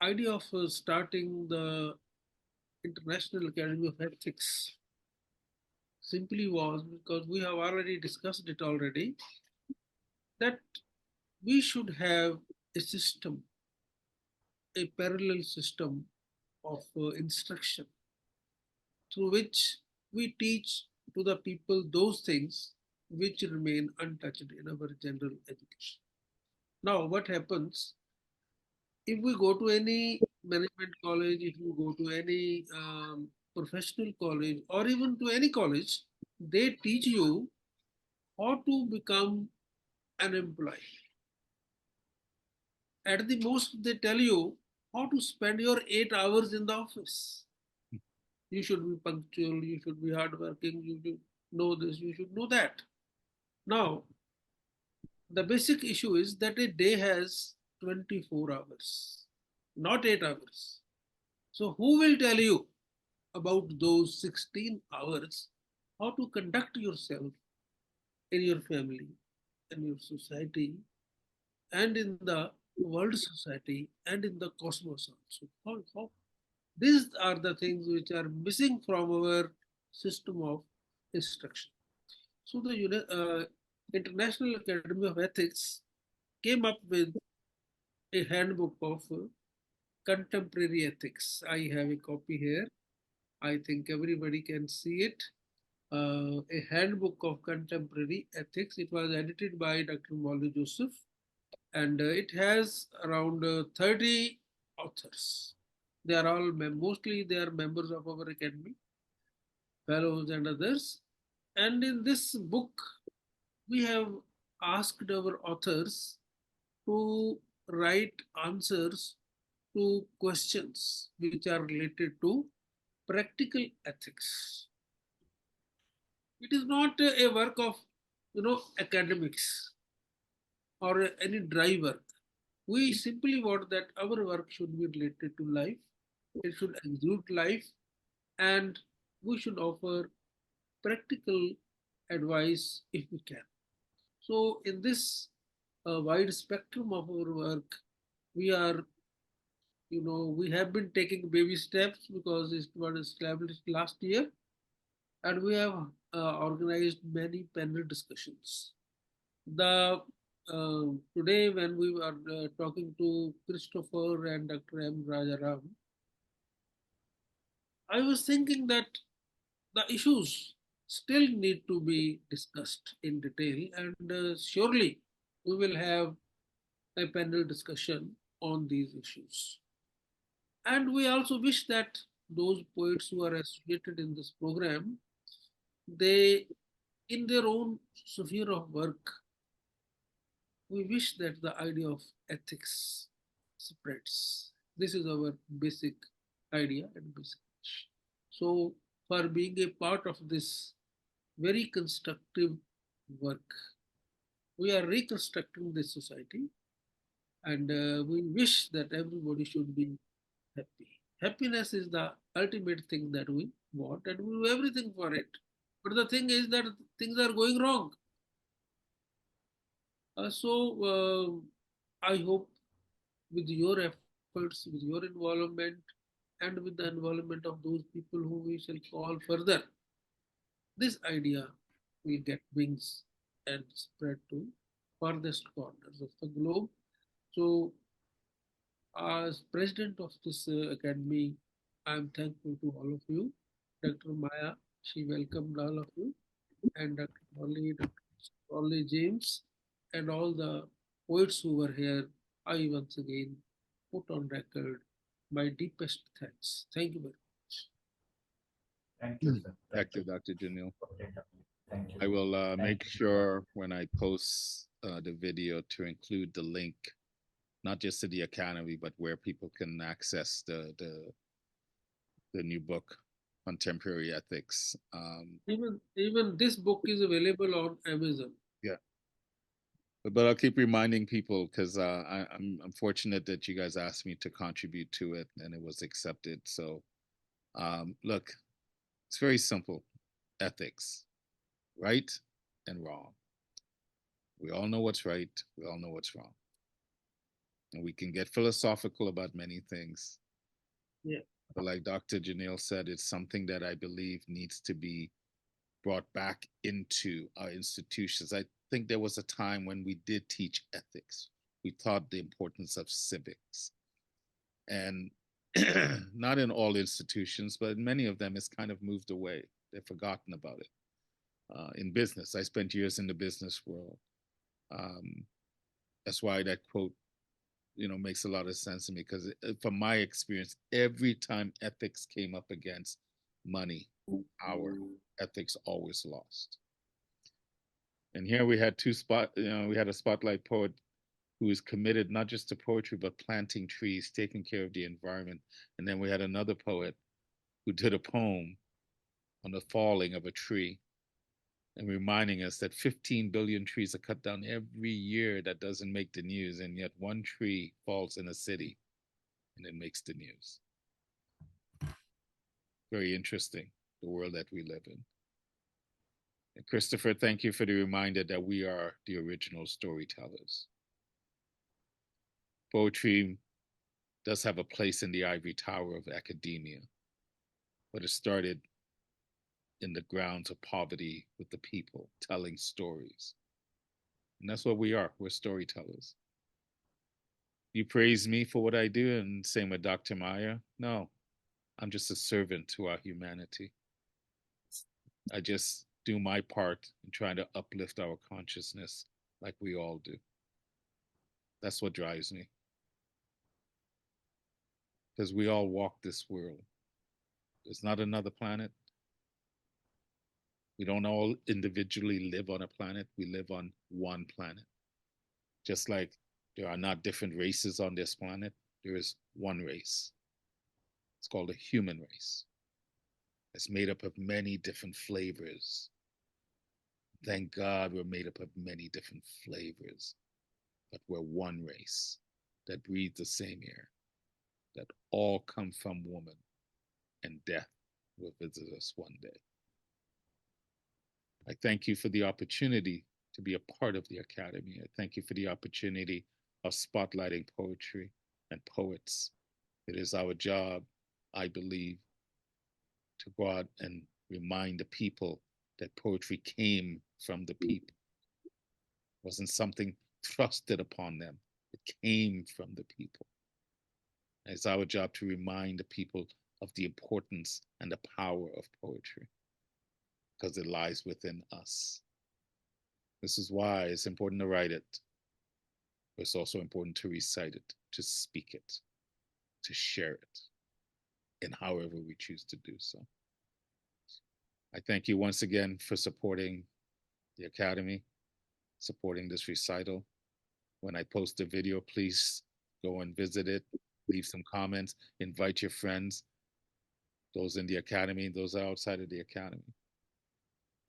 idea of starting the International Academy of Ethics simply was because we have already discussed it already, that we should have a system, a parallel system of instruction through which we teach to the people those things which remain untouched in our general education. Now, what happens if we go to any management college, if you go to any professional college, or even to any college, they teach you how to become an employee. At the most, they tell you how to spend your 8 hours in the office. You should be punctual, you should be hardworking, you should know this, you should know that. Now, the basic issue is that a day has 24 hours, not 8 hours. So who will tell you about those 16 hours, how to conduct yourself in your family, in your society, and in the world society, and in the cosmos also? These are the things which are missing from our system of instruction. So the International Academy of Ethics came up with a handbook of contemporary ethics. I have a copy here. I think everybody can see it. A handbook of contemporary ethics. It was edited by Dr. Maulvi Joseph, and it has around 30 authors. They are all mostly they are members of our academy, fellows and others. And in this book, we have asked our authors to write answers to questions which are related to practical ethics. It is not a work of academics or any dry work. We simply want that our work should be related to life. It should exude life, and we should offer practical advice if we can. So, in this wide spectrum of our work, we are, we have been taking baby steps because it was established last year, and we have organized many panel discussions. The Today, when we were talking to Christopher and Dr. M. Rajaram, I was thinking that the issues still need to be discussed in detail, and surely we will have a panel discussion on these issues. And we also wish that those poets who are associated in this program, they, in their own sphere of work, we wish that the idea of ethics spreads. This is our basic idea and basic wish. So, for being a part of this very constructive work, we are reconstructing this society, and we wish that everybody should be happy. Happiness is the ultimate thing that we want, and we do everything for it. But the thing is that things are going wrong. I hope with your efforts, with your involvement, and with the involvement of those people who we shall call further, this idea will get wings and spread to farthest corners of the globe. So, as president of this academy, I am thankful to all of you. Dr. Maja, she welcomed all of you, and Dr. Molly, Dr. Rawle James, and all the poets who were here. I once again put on record my deepest thanks. Thank you very much. Thank you, sir. Thank you, Dr. Janil. Thank you. I will make sure when I post the video to include the link, not just to the academy, but where people can access the new book, Contemporary Ethics. Even this book is available on Amazon. Yeah. But I'll keep reminding people because I'm fortunate that you guys asked me to contribute to it and it was accepted. So look, it's very simple. Ethics, right and wrong. We all know what's right. We all know what's wrong. And we can get philosophical about many things. Yeah. But like Dr. Janil said, it's something that I believe needs to be brought back into our institutions. I think there was a time when we did teach ethics. We taught the importance of civics. And not in all institutions, but in many of them, it's kind of moved away. They've forgotten about it. In business, I spent years in the business world. That's why that quote, makes a lot of sense to me, because from my experience, every time ethics came up against money, power, ethics always lost. And here we had we had a spotlight poet who is committed not just to poetry, but planting trees, taking care of the environment. And then we had another poet who did a poem on the falling of a tree. and reminding us that 15 billion trees are cut down every year. That doesn't make the news, and yet one tree falls in a city and it makes the news. Very interesting, the world that we live in. And Christopher, thank you for the reminder that we are the original storytellers. Poetry does have a place in the ivory tower of academia, but it started in the grounds of poverty with the people, telling stories. And that's what we are. We're storytellers. You praise me for what I do, and same with Dr. Maja. No, I'm just a servant to our humanity. I just do my part in trying to uplift our consciousness like we all do. That's what drives me. Because we all walk this world. There's not another planet. We don't all individually live on a planet. We live on one planet. Just like there are not different races on this planet, there is one race. It's called a human race. It's made up of many different flavors. Thank God we're made up of many different flavors, but we're one race that breathes the same air, that all come from woman, and death will visit us one day. I thank you for the opportunity to be a part of the Academy. I thank you for the opportunity of spotlighting poetry and poets. It is our job, I believe, to go out and remind the people that poetry came from the people. It wasn't something thrusted upon them. It came from the people. And it's our job to remind the people of the importance and the power of poetry, because it lies within us. This is why it's important to write it, but it's also important to recite it, to speak it, to share it, in however we choose to do so. I thank you once again for supporting the Academy, supporting this recital. When I post a video, please go and visit it, leave some comments, invite your friends, those in the Academy, those outside of the Academy.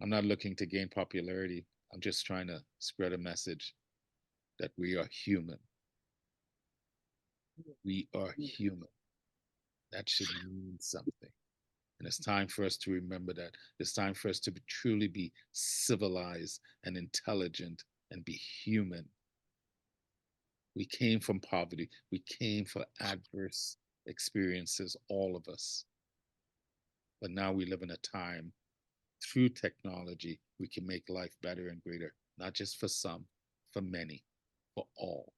I'm not looking to gain popularity. I'm just trying to spread a message that we are human. We are human. That should mean something. And it's time for us to remember that. It's time for us to truly be civilized and intelligent and be human. We came from poverty. We came from adverse experiences, all of us. But now we live in a time, through technology, we can make life better and greater, not just for some, for many, for all.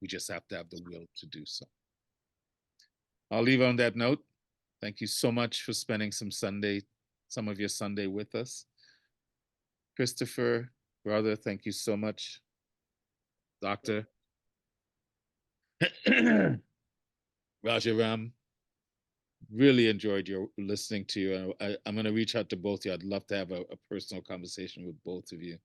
We just have to have the will to do so. I'll leave on that note. Thank you so much for spending some of your Sunday with us. Christopher, brother, thank you so much. Doctor. Rajaram, really enjoyed listening to you. I'm going to reach out to both of you. I'd love to have a personal conversation with both of you.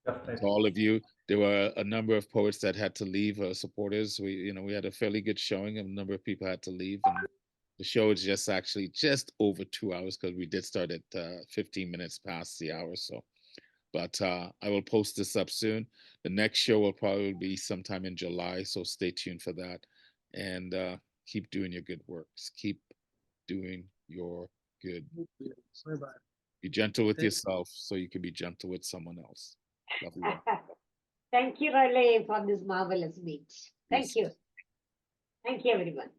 To all of you, there were a number of poets that had to leave, supporters. We had a fairly good showing, and a number of people had to leave, and the show is just over 2 hours, because we did start at 15 minutes past the hour. So, but I will post this up soon. The next show will probably be sometime in July, so stay tuned for that. And keep doing your good works. Keep doing your good works. Bye-bye. Be gentle with yourself so you can be gentle with someone else. Love you. Thank you, Rawle, for this marvelous meet. Thank Yes. you. Thank you, everyone.